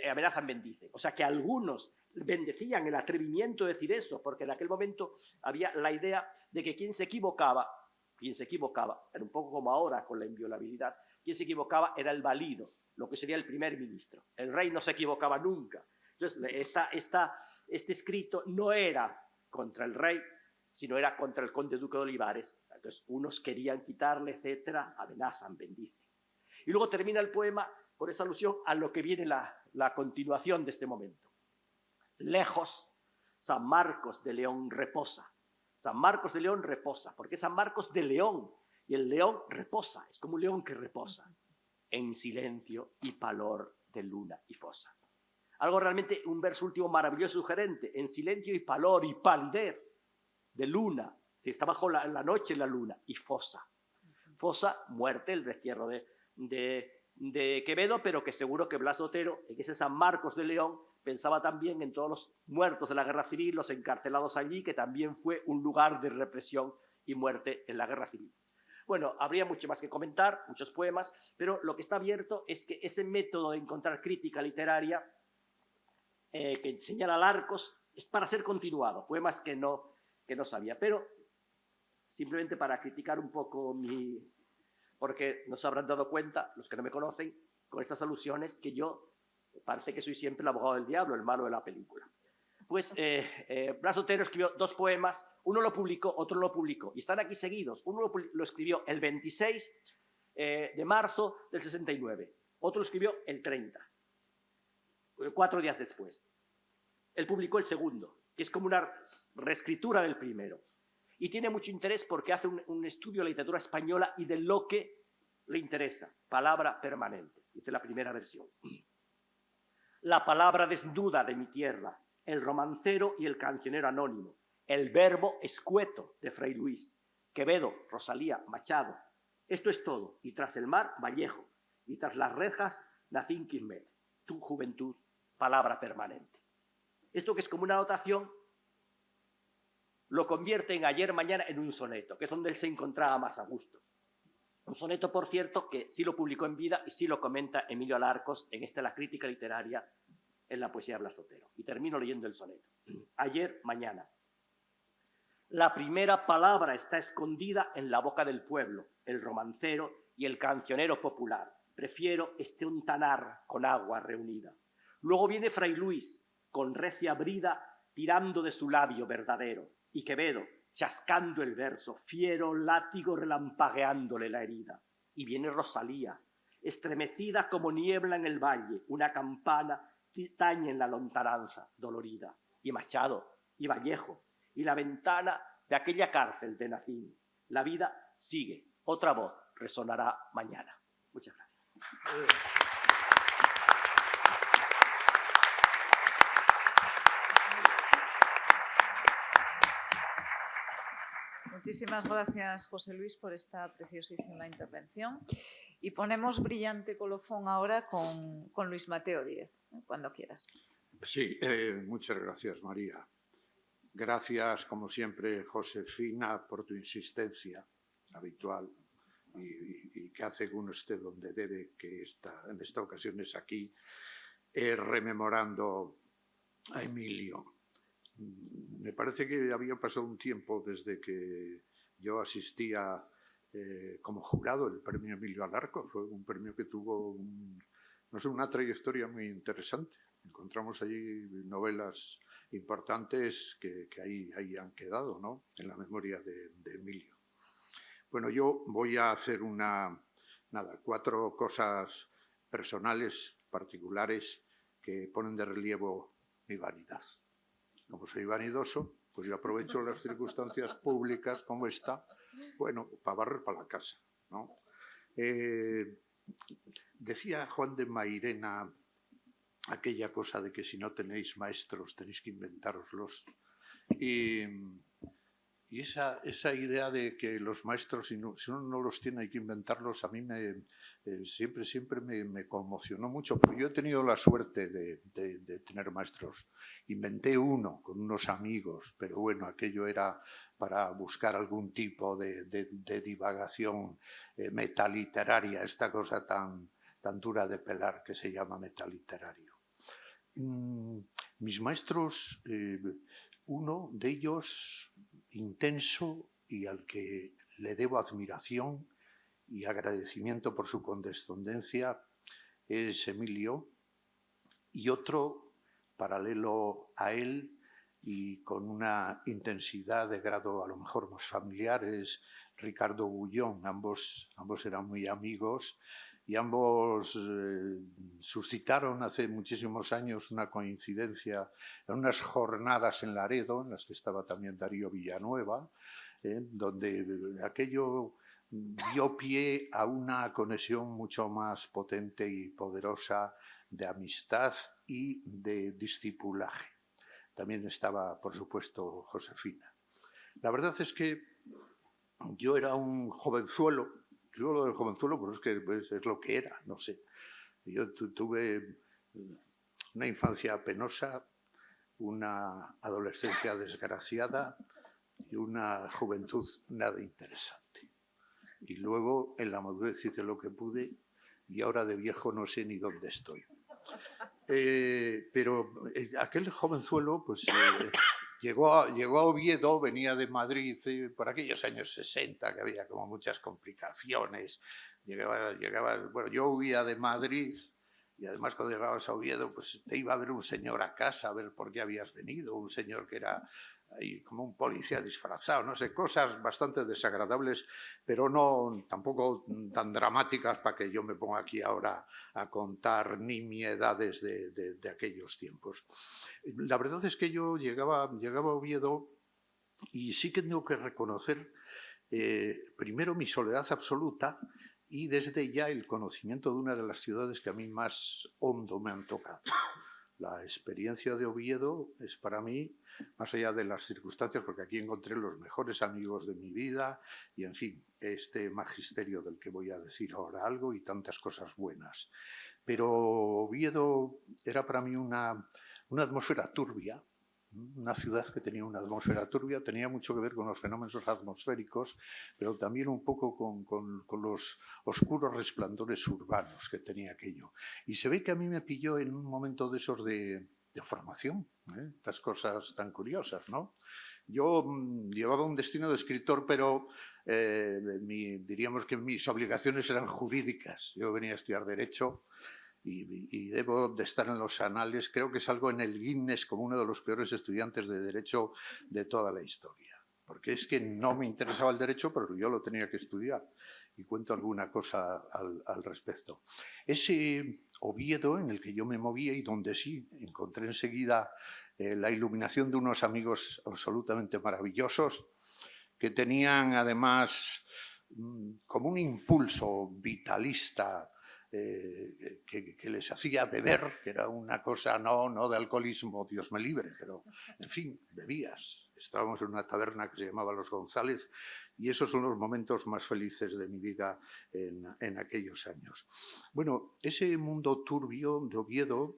Amenazan, bendicen. O sea que algunos bendecían el atrevimiento de decir eso, porque en aquel momento había la idea de que quien se equivocaba, era un poco como ahora con la inviolabilidad, quien se equivocaba era el valido, lo que sería el primer ministro. El rey no se equivocaba nunca. Entonces, este escrito no era contra el rey, sino era contra el conde duque de Olivares. Entonces, unos querían quitarle, etcétera, amenazan, bendicen. Y luego termina el poema por esa alusión a lo que viene la continuación de este momento. Lejos, San Marcos de León reposa. San Marcos de León reposa, porque es San Marcos de León, y el león reposa, es como un león que reposa, en silencio y palor de luna y fosa. Algo realmente, un verso último maravilloso y sugerente, en silencio y palor y palidez de luna, que está bajo la noche la luna, y fosa. Fosa, muerte, el destierro de Quevedo, pero que seguro que Blas Otero, en ese San Marcos de León, pensaba también en todos los muertos de la guerra civil, los encarcelados allí, que también fue un lugar de represión y muerte en la guerra civil. Bueno, habría mucho más que comentar, muchos poemas, pero lo que está abierto es que ese método de encontrar crítica literaria que señala Alarcos es para ser continuado, poemas que no sabía, pero simplemente para criticar un poco porque nos habrán dado cuenta, los que no me conocen, con estas alusiones, que yo parece que soy siempre el abogado del diablo, el malo de la película. Pues Blas Otero escribió 2 poemas, uno lo publicó, otro no lo publicó, y están aquí seguidos. Uno lo escribió el 26 de marzo del 69, otro lo escribió el 30, 4 días después. Él publicó el segundo, que es como una reescritura del primero, y tiene mucho interés porque hace un estudio de la literatura española y de lo que le interesa, palabra permanente, dice la primera versión. La palabra desnuda de mi tierra, el romancero y el cancionero anónimo, el verbo escueto de Fray Luis, Quevedo, Rosalía, Machado. Esto es todo, y tras el mar, Vallejo, y tras las rejas, Nacín Quismet, tu juventud, palabra permanente. Esto que es como una anotación, lo convierte en ayer, mañana en un soneto, que es donde él se encontraba más a gusto. Un soneto, por cierto, que sí lo publicó en vida y sí lo comenta Emilio Alarcos en La crítica literaria en la poesía de Blas Otero. Y termino leyendo el soneto. Ayer, mañana. La primera palabra está escondida en la boca del pueblo, el romancero y el cancionero popular. Prefiero este untanar con agua reunida. Luego viene Fray Luis, con recia brida, tirando de su labio verdadero. Y Quevedo, chascando el verso, fiero látigo relampagueándole la herida. Y viene Rosalía, estremecida como niebla en el valle, una campana tañe en la lontananza dolorida. Y Machado, y Vallejo, y la ventana de aquella cárcel de Nacín. La vida sigue, otra voz resonará mañana. Muchas gracias. Muchísimas gracias, José Luis, por esta preciosísima intervención. Y ponemos brillante colofón ahora con Luis Mateo Díez, cuando quieras. Sí, muchas gracias, María. Gracias, como siempre, Josefina, por tu insistencia habitual y que hace que uno esté donde debe, que en esta ocasión es aquí, rememorando a Emilio. Me parece que había pasado un tiempo desde que yo asistía como jurado el premio Emilio Alarcos. Fue un premio que tuvo una trayectoria muy interesante. Encontramos allí novelas importantes que ahí han quedado, ¿no?, en la memoria de Emilio. Bueno, yo voy a hacer 4 cosas personales, particulares, que ponen de relievo mi vanidad. Como soy vanidoso, pues yo aprovecho las circunstancias públicas como esta, bueno, para barrer para la casa, ¿no? Decía Juan de Mairena aquella cosa de que si no tenéis maestros tenéis que inventároslos. Y esa idea de que los maestros, si uno no los tiene, hay que inventarlos, a mí siempre me conmocionó mucho. Pero yo he tenido la suerte de tener maestros. Inventé uno con unos amigos, pero bueno, aquello era para buscar algún tipo de divagación metaliteraria, esta cosa tan dura de pelar que se llama metaliterario. Mis maestros, uno de ellos intenso y al que le debo admiración y agradecimiento por su condescendencia, es Emilio, y otro paralelo a él y con una intensidad de grado a lo mejor más familiar es Ricardo Bullón. Ambos eran muy amigos y ambos suscitaron hace muchísimos años una coincidencia en unas jornadas en Laredo, en las que estaba también Darío Villanueva, donde aquello dio pie a una conexión mucho más potente y poderosa de amistad y de discipulaje. También estaba, por supuesto, Josefina. La verdad es que yo era un jovenzuelo. Yo lo del jovenzuelo, pues es lo que era, no sé. Yo tuve una infancia penosa, una adolescencia desgraciada y una juventud nada interesante. Y luego en la madurez hice lo que pude y ahora de viejo no sé ni dónde estoy. Pero aquel jovenzuelo, pues llegó a Oviedo, venía de Madrid por aquellos años 60, que había como muchas complicaciones. Bueno, yo huía de Madrid y además cuando llegabas a Oviedo, pues te iba a ver un señor a casa a ver por qué habías venido, un señor que era ahí como un policía disfrazado, no sé, cosas bastante desagradables, pero no tampoco tan dramáticas para que yo me ponga aquí ahora a contar nimiedades de aquellos tiempos. La verdad es que yo llegaba a Oviedo y sí que tengo que reconocer primero mi soledad absoluta y desde ya el conocimiento de una de las ciudades que a mí más hondo me han tocado. La experiencia de Oviedo es para mí, más allá de las circunstancias, porque aquí encontré los mejores amigos de mi vida y, en fin, este magisterio del que voy a decir ahora algo y tantas cosas buenas. Pero Oviedo era para mí una atmósfera turbia, una ciudad que tenía una atmósfera turbia, tenía mucho que ver con los fenómenos atmosféricos, pero también un poco con los oscuros resplandores urbanos que tenía aquello. Y se ve que a mí me pilló en un momento de esos de formación, estas cosas tan curiosas, ¿no? Yo llevaba un destino de escritor, pero diríamos que mis obligaciones eran jurídicas. Yo venía a estudiar Derecho y debo de estar en los anales, creo que salgo en el Guinness como uno de los peores estudiantes de Derecho de toda la historia. Porque es que no me interesaba el Derecho, pero yo lo tenía que estudiar. Y cuento alguna cosa al respecto. Ese Oviedo en el que yo me movía y donde sí encontré enseguida la iluminación de unos amigos absolutamente maravillosos que tenían además como un impulso vitalista que les hacía beber, que era una cosa no de alcoholismo, Dios me libre, pero en fin, bebías. Estábamos en una taberna que se llamaba Los González y esos son los momentos más felices de mi vida en aquellos años. Bueno, ese mundo turbio de Oviedo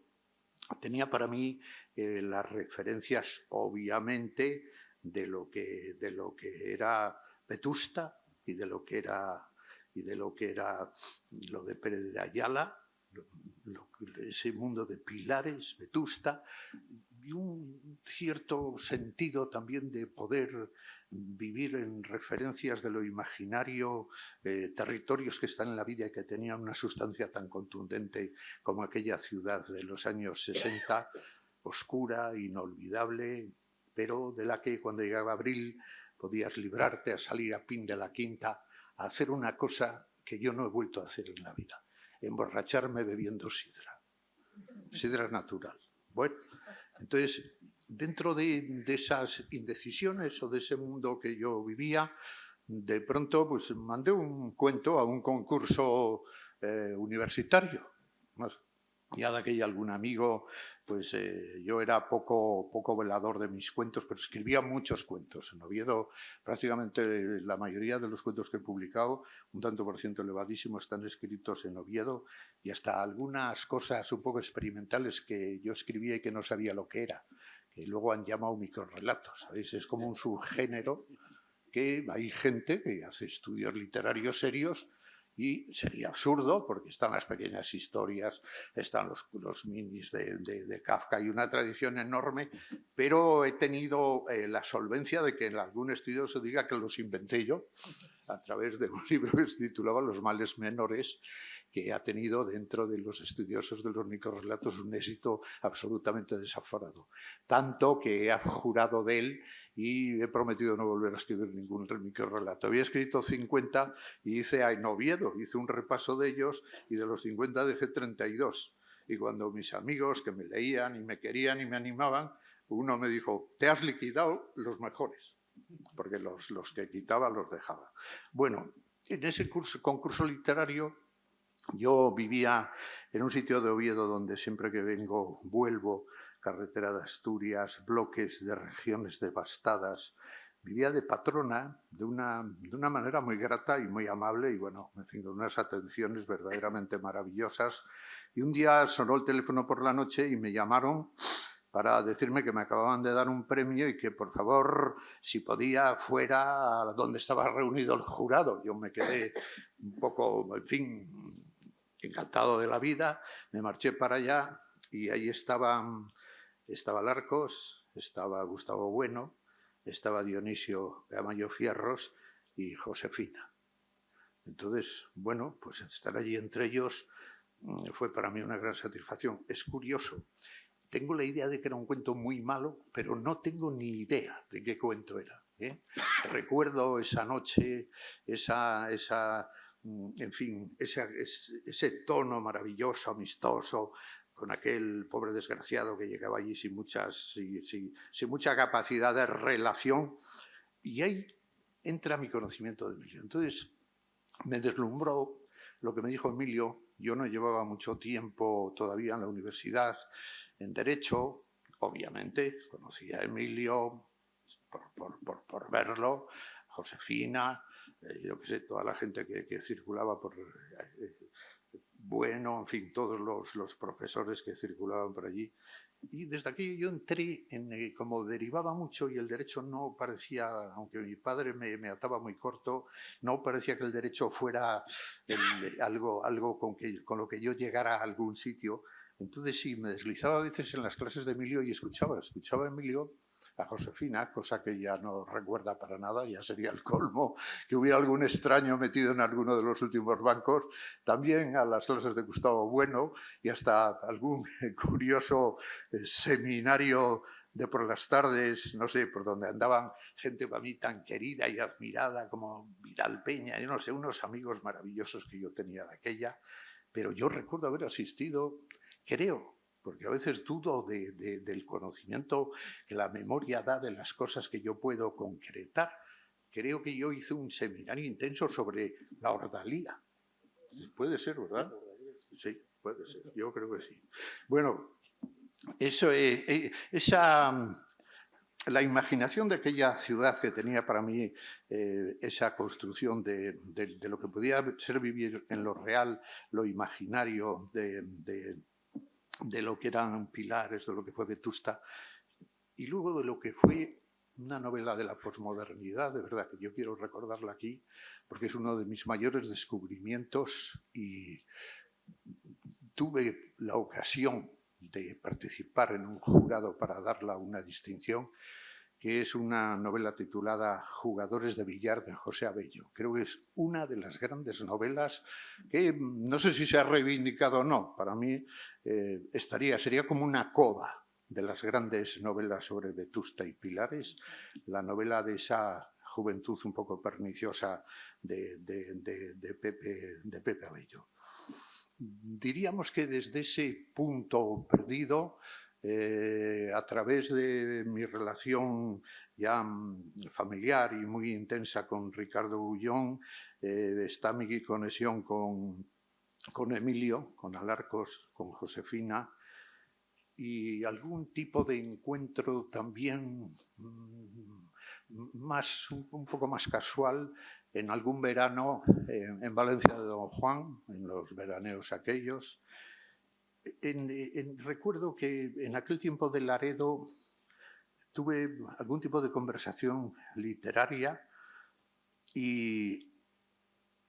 tenía para mí las referencias, obviamente, de lo que era Vetusta y de lo que era y de lo que era lo de Pérez de Ayala, ese mundo de Pilares, Vetusta, y un cierto sentido también de poder vivir en referencias de lo imaginario, territorios que están en la vida y que tenían una sustancia tan contundente como aquella ciudad de los años 60, oscura, inolvidable, pero de la que cuando llegaba abril podías librarte a salir a Pin de la Quinta, a hacer una cosa que yo no he vuelto a hacer en la vida, emborracharme bebiendo sidra natural. Bueno, entonces, dentro de esas indecisiones o de ese mundo que yo vivía, de pronto pues mandé un cuento a un concurso universitario. Ya de aquella algún amigo, pues yo era poco velador de mis cuentos, pero escribía muchos cuentos. En Oviedo prácticamente la mayoría de los cuentos que he publicado, un tanto por ciento elevadísimo, están escritos en Oviedo, y hasta algunas cosas un poco experimentales que yo escribía y que no sabía lo que era, que luego han llamado microrrelatos, ¿sabéis? Es como un subgénero que hay gente que hace estudios literarios serios. Y sería absurdo, porque están las pequeñas historias, están los minis de Kafka, y una tradición enorme, pero he tenido la solvencia de que en algún estudio se diga que los inventé yo, a través de un libro que se titulaba Los males menores, que ha tenido dentro de los estudiosos de los microrrelatos un éxito absolutamente desaforado. Tanto que he jurado de él y he prometido no volver a escribir ningún microrrelato. Había escrito 50 y hice en Oviedo, hice un repaso de ellos, y de los 50 dejé 32. Y cuando mis amigos que me leían y me querían y me animaban, uno me dijo: te has liquidado los mejores, porque los que quitaba los dejaba. Bueno, en ese concurso literario yo vivía en un sitio de Oviedo donde siempre que vengo vuelvo, carretera de Asturias, bloques de regiones devastadas. Vivía de patrona de una manera muy grata y muy amable, y bueno, en fin, con unas atenciones verdaderamente maravillosas. Y un día sonó el teléfono por la noche y me llamaron para decirme que me acababan de dar un premio y que por favor, si podía, fuera a donde estaba reunido el jurado. Yo me quedé un poco, en fin, encantado de la vida, me marché para allá y ahí estaba Larcos, estaba Gustavo Bueno, estaba Dionisio Gamayo Fierros y Josefina. Entonces, bueno, pues estar allí entre ellos fue para mí una gran satisfacción. Es curioso, tengo la idea de que era un cuento muy malo, pero no tengo ni idea de qué cuento era, ¿eh? Recuerdo esa noche, en fin, ese tono maravilloso, amistoso, con aquel pobre desgraciado que llegaba allí sin mucha capacidad de relación. Y ahí entra mi conocimiento de Emilio. Entonces me deslumbró lo que me dijo Emilio. Yo no llevaba mucho tiempo todavía en la universidad, en Derecho. Obviamente conocía a Emilio por verlo, Josefina, yo qué sé, toda la gente que circulaba por... Bueno, en fin, todos los profesores que circulaban por allí. Y desde aquí yo entré como derivaba mucho y el derecho no parecía, aunque mi padre me ataba muy corto, no parecía que el derecho fuera algo con lo que yo llegara a algún sitio. Entonces sí, me deslizaba a veces en las clases de Emilio y escuchaba a Emilio, a Josefina, cosa que ya no recuerda para nada, ya sería el colmo que hubiera algún extraño metido en alguno de los últimos bancos, también a las clases de Gustavo Bueno y hasta algún curioso seminario de por las tardes, no sé, por donde andaban gente para mí tan querida y admirada como Vidal Peña, yo no sé, unos amigos maravillosos que yo tenía de aquella, pero yo recuerdo haber asistido, creo, porque a veces dudo del conocimiento que la memoria da de las cosas que yo puedo concretar. Creo que yo hice un seminario intenso sobre la ordalía. Puede ser, ¿verdad? Sí, puede ser. Yo creo que sí. Bueno, la imaginación de aquella ciudad que tenía para mí esa construcción de lo que podía ser vivir en lo real, lo imaginario de lo que eran Pilares, de lo que fue Vetusta, y luego de lo que fue una novela de la posmodernidad, de verdad que yo quiero recordarla aquí, porque es uno de mis mayores descubrimientos y tuve la ocasión de participar en un jurado para darla una distinción, que es una novela titulada Jugadores de billar de José Abello. Creo que es una de las grandes novelas que no sé si se ha reivindicado o no. Para mí sería como una coda de las grandes novelas sobre Vetusta y Pilares, la novela de esa juventud un poco perniciosa de Pepe Abello. Diríamos que desde ese punto perdido, a través de mi relación ya familiar y muy intensa con Ricardo Gullón, está mi conexión con Emilio, con Alarcos, con Josefina, y algún tipo de encuentro también un poco más casual en algún verano en Valencia de Don Juan, en los veraneos aquellos. Recuerdo que en aquel tiempo de Laredo tuve algún tipo de conversación literaria y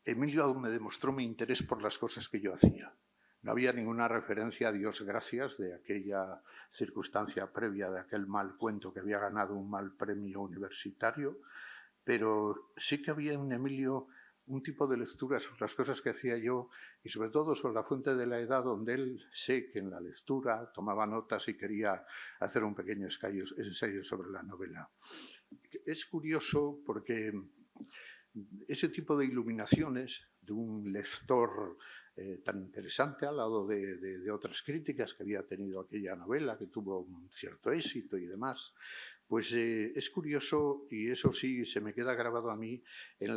Emilio me demostró mi interés por las cosas que yo hacía. No había ninguna referencia, a Dios gracias, de aquella circunstancia previa de aquel mal cuento que había ganado un mal premio universitario, pero sí que había en Emilio un tipo de lectura sobre las cosas que hacía yo y sobre todo sobre la fuente de la edad, donde él sé que en la lectura tomaba notas y quería hacer un pequeño ensayo sobre la novela. Es curioso porque ese tipo de iluminaciones de un lector tan interesante al lado de otras críticas que había tenido aquella novela, que tuvo un cierto éxito y demás, pues es curioso, y eso sí se me queda grabado a mí en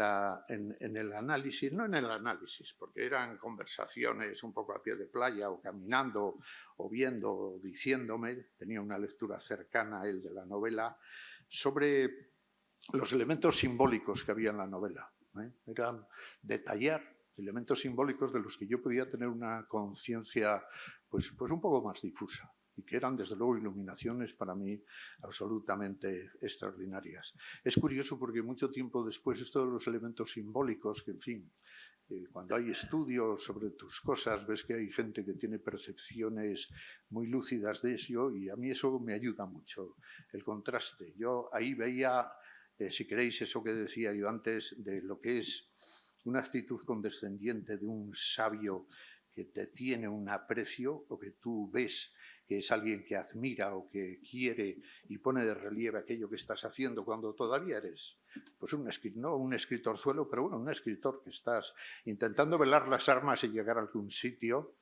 el análisis, no en el análisis, porque eran conversaciones un poco a pie de playa o caminando o viendo o diciéndome, tenía una lectura cercana a él de la novela, sobre los elementos simbólicos que había en la novela. Eran detallar elementos simbólicos de los que yo podía tener una conciencia pues un poco más difusa, y que eran, desde luego, iluminaciones para mí absolutamente extraordinarias. Es curioso porque mucho tiempo después esto de los elementos simbólicos, que en fin, cuando hay estudios sobre tus cosas, ves que hay gente que tiene percepciones muy lúcidas de eso, y a mí eso me ayuda mucho, el contraste. Yo ahí veía, si queréis, eso que decía yo antes, de lo que es una actitud condescendiente de un sabio que te tiene un aprecio, o que tú ves que es alguien que admira o que quiere y pone de relieve aquello que estás haciendo cuando todavía eres pues no un escritorzuelo, pero bueno, un escritor que estás intentando velar las armas y llegar a algún sitio.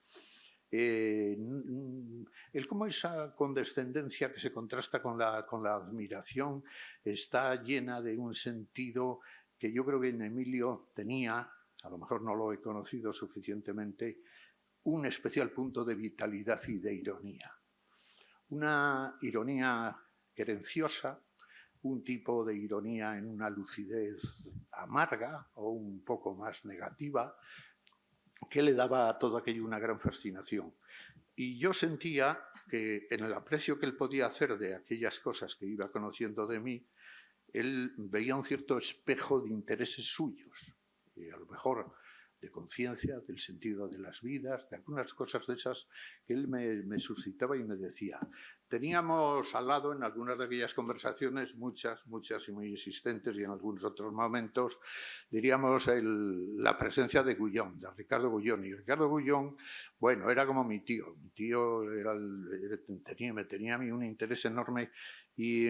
Como esa condescendencia que se contrasta con la admiración está llena de un sentido que yo creo que en Emilio tenía, a lo mejor no lo he conocido suficientemente, un especial punto de vitalidad y de ironía. Una ironía querenciosa, un tipo de ironía en una lucidez amarga o un poco más negativa, que le daba a todo aquello una gran fascinación. Y yo sentía que en el aprecio que él podía hacer de aquellas cosas que iba conociendo de mí, él veía un cierto espejo de intereses suyos, y a lo mejor de conciencia, del sentido de las vidas, de algunas cosas de esas que él me suscitaba y me decía. Teníamos al lado en algunas de aquellas conversaciones, muchas y muy insistentes, y en algunos otros momentos, diríamos, la presencia de Gullón, de Ricardo Gullón. Y Ricardo Gullón, bueno, era como mi tío. Mi tío me tenía a mí un interés enorme y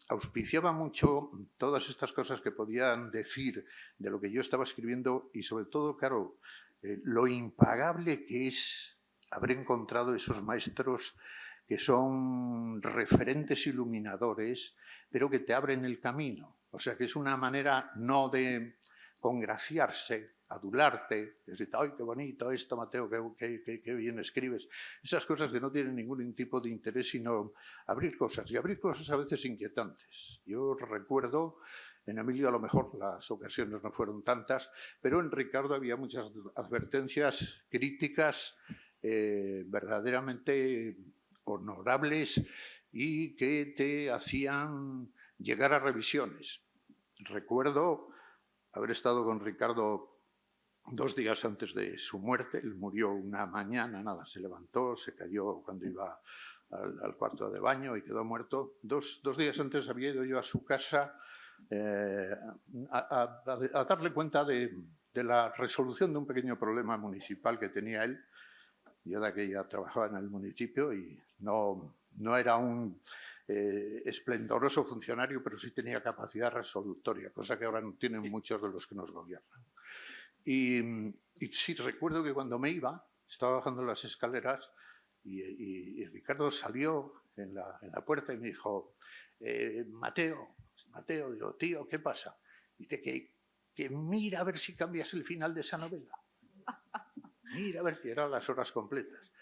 auspiciaba mucho todas estas cosas que podían decir de lo que yo estaba escribiendo, y sobre todo, claro, lo impagable que es haber encontrado esos maestros que son referentes iluminadores, pero que te abren el camino. O sea, que es una manera no de congraciarse, adularte, decir, ¡ay, qué bonito esto, Mateo, qué bien escribes! Esas cosas que no tienen ningún tipo de interés, sino abrir cosas, y abrir cosas a veces inquietantes. Yo recuerdo, en Emilio a lo mejor las ocasiones no fueron tantas, pero en Ricardo había muchas advertencias críticas verdaderamente honorables y que te hacían llegar a revisiones. Recuerdo haber estado con Ricardo 2 días antes de su muerte. Él murió una mañana, nada, se levantó, se cayó cuando iba al cuarto de baño y quedó muerto. Dos días antes había ido yo a su casa a darle cuenta de la resolución de un pequeño problema municipal que tenía él. Yo de aquella trabajaba en el municipio y no era un esplendoroso funcionario, pero sí tenía capacidad resolutoria, cosa que ahora no tienen muchos de los que nos gobiernan. Y sí, recuerdo que cuando me iba, estaba bajando las escaleras y Ricardo salió en la puerta y me dijo, Mateo, digo, tío, ¿qué pasa? Dice que mira a ver si cambias el final de esa novela. Mira a ver si eran las horas completas.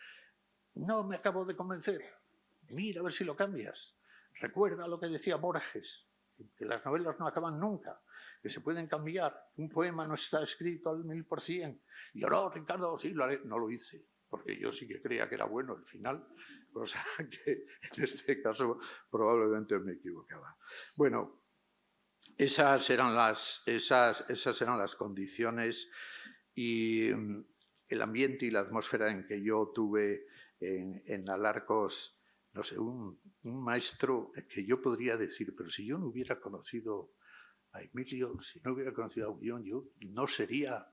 No me acabo de convencer. Mira a ver si lo cambias. Recuerda lo que decía Borges, que las novelas no acaban nunca, que se pueden cambiar. Un poema no está escrito al 1000%. Y yo, no, Ricardo, sí, lo haré. No lo hice, porque yo sí que creía que era bueno el final, cosa que en este caso probablemente me equivocaba. Bueno, esas eran las condiciones y el ambiente y la atmósfera en que yo tuve en Alarcos, no sé, un maestro que yo podría decir, pero si yo no hubiera conocido a Emilio, si no hubiera conocido a Auguillón, yo no sería...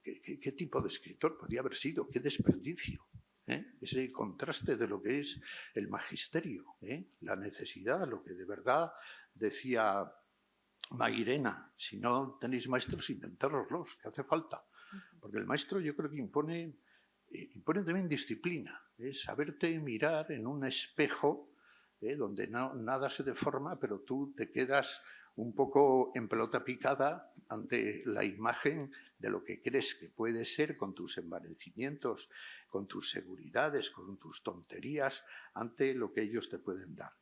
¿Qué tipo de escritor podía haber sido? ¡Qué desperdicio! Ese contraste de lo que es el magisterio, la necesidad, lo que de verdad decía Mairena, si no tenéis maestros, inventároslos, que hace falta. Porque el maestro yo creo que impone también disciplina, saberte mirar en un espejo donde nada se deforma, pero tú te quedas un poco en pelota picada ante la imagen de lo que crees que puede ser, con tus envanecimientos, con tus seguridades, con tus tonterías, ante lo que ellos te pueden dar.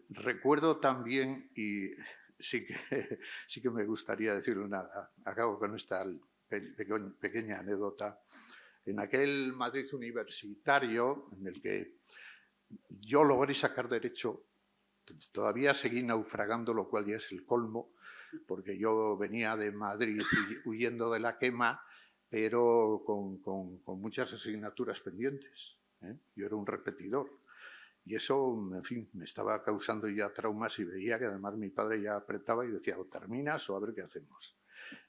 Recuerdo también, y sí que me gustaría decirle nada, acabo con esta pequeña anécdota, en aquel Madrid universitario en el que yo logré sacar derecho. Todavía seguí naufragando, lo cual ya es el colmo, porque yo venía de Madrid huyendo de la quema, pero con muchas asignaturas pendientes. Yo era un repetidor. Y eso, en fin, me estaba causando ya traumas y veía que además mi padre ya apretaba y decía, o terminas o a ver qué hacemos.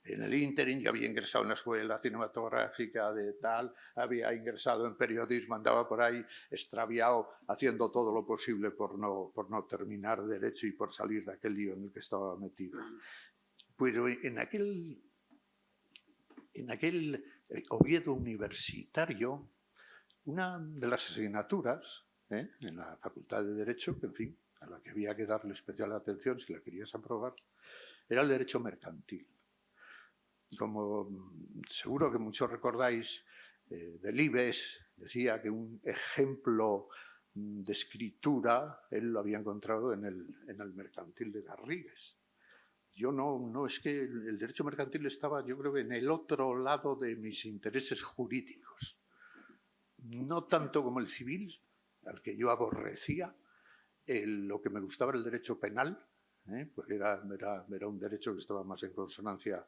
En el ínterin yo había ingresado en la escuela cinematográfica de tal, había ingresado en periodismo, andaba por ahí extraviado, haciendo todo lo posible por no terminar derecho y por salir de aquel lío en el que estaba metido. Pero en aquel Oviedo universitario, una de las asignaturas en la Facultad de Derecho, que en fin, a la que había que darle especial atención si la querías aprobar, era el derecho mercantil. Como seguro que muchos recordáis, Delibes decía que un ejemplo de escritura él lo había encontrado en el mercantil de Garrigues. Yo no, es que el derecho mercantil estaba, yo creo que en el otro lado de mis intereses jurídicos. No tanto como el civil, al que yo aborrecía, lo que me gustaba era el derecho penal, porque era un derecho que estaba más en consonancia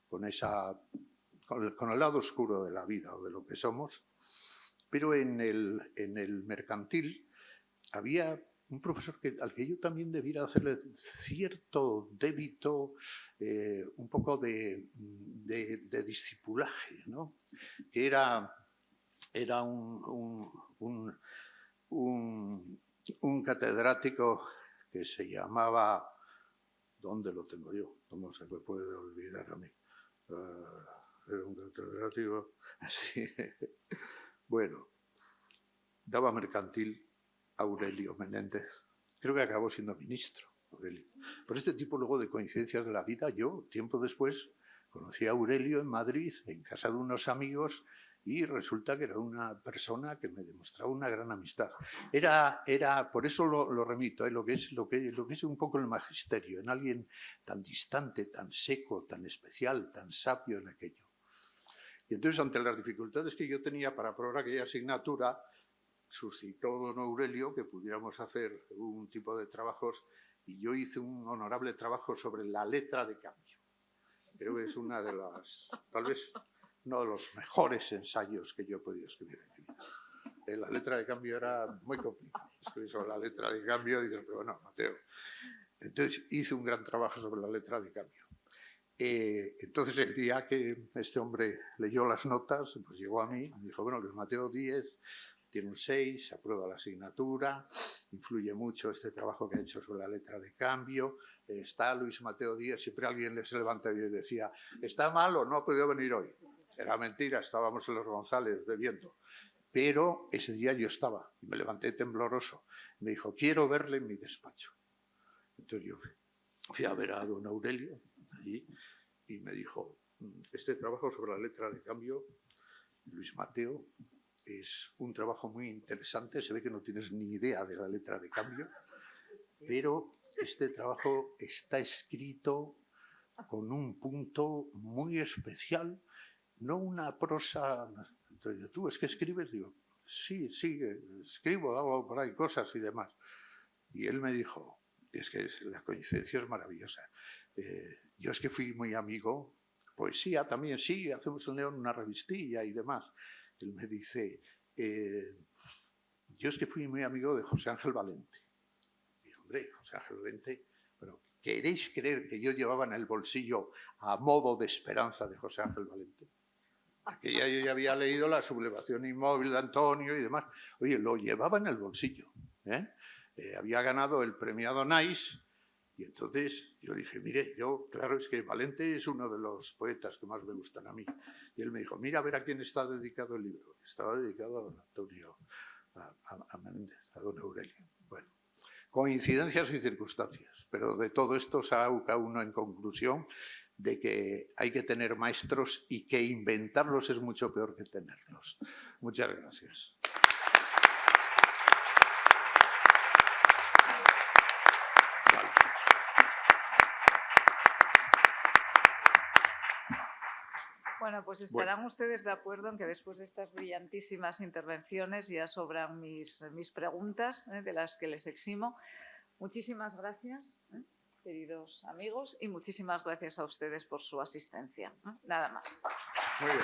con el lado oscuro de la vida o de lo que somos. Pero en el mercantil había un profesor al que yo también debiera hacerle cierto débito, un poco de discipulaje, ¿no? Que era un catedrático que se llamaba... ¿Dónde lo tengo yo? ¿Cómo se me puede olvidar a mí? Era un catedrático así. Bueno, daba mercantil Aurelio Menéndez. Creo que acabó siendo ministro, Aurelio. Por este tipo luego de coincidencias de la vida, yo, tiempo después, conocí a Aurelio en Madrid, en casa de unos amigos, y resulta que era una persona que me demostraba una gran amistad. Era por eso lo remito, lo que es un poco el magisterio, en alguien tan distante, tan seco, tan especial, tan sabio en aquello. Y entonces, ante las dificultades que yo tenía para aprobar aquella asignatura, suscitó don Aurelio que pudiéramos hacer un tipo de trabajos y yo hice un honorable trabajo sobre la letra de cambio. Creo que es una de las, tal vez, uno de los mejores ensayos que yo he podido escribir en mi vida. La letra de cambio era muy complicada. Escribí sobre la letra de cambio y dije, pero bueno, Mateo. Entonces hice un gran trabajo sobre la letra de cambio. Entonces el día que este hombre leyó las notas, pues llegó a mí y me dijo, bueno, Luis Mateo 10, tiene un 6, aprueba la asignatura, influye mucho este trabajo que ha hecho sobre la letra de cambio, está Luis Mateo 10, siempre alguien se levanta y decía, ¿está mal o no ha podido venir hoy? Era mentira, estábamos en los González bebiendo. Pero ese día yo estaba, y me levanté tembloroso. Me dijo, quiero verle en mi despacho. Entonces yo fui a ver a don Aurelio allí y me dijo, este trabajo sobre la letra de cambio, Luis Mateo, es un trabajo muy interesante, se ve que no tienes ni idea de la letra de cambio, pero este trabajo está escrito con un punto muy especial, no una prosa. Entonces, ¿tú es que escribes? Digo, sí, escribo, hago por ahí cosas y demás. Y él me dijo, es que la coincidencia es maravillosa. Yo es que fui muy amigo, poesía también, sí, hacemos el León una revistilla y demás. Él me dice, yo es que fui muy amigo de José Ángel Valente. Y digo, hombre, José Ángel Valente, pero ¿queréis creer que yo llevaba en el bolsillo a modo de esperanza de José Ángel Valente? Aquella yo ya había leído La sublevación inmóvil de Antonio y demás. Oye, lo llevaba en el bolsillo. Había ganado el premiado Nice y entonces yo dije, mire, yo, claro, es que Valente es uno de los poetas que más me gustan a mí. Y él me dijo, mira a ver a quién está dedicado el libro. Estaba dedicado a don Antonio, a Méndez, a don Aurelio. Bueno, coincidencias y circunstancias, pero de todo esto saca uno en conclusión de que hay que tener maestros y que inventarlos es mucho peor que tenerlos. Muchas gracias. Vale. Bueno, pues estarán ustedes de acuerdo en que después de estas brillantísimas intervenciones ya sobran mis preguntas, de las que les eximo. Muchísimas gracias, queridos amigos, y muchísimas gracias a ustedes por su asistencia. Nada más. Muy bien.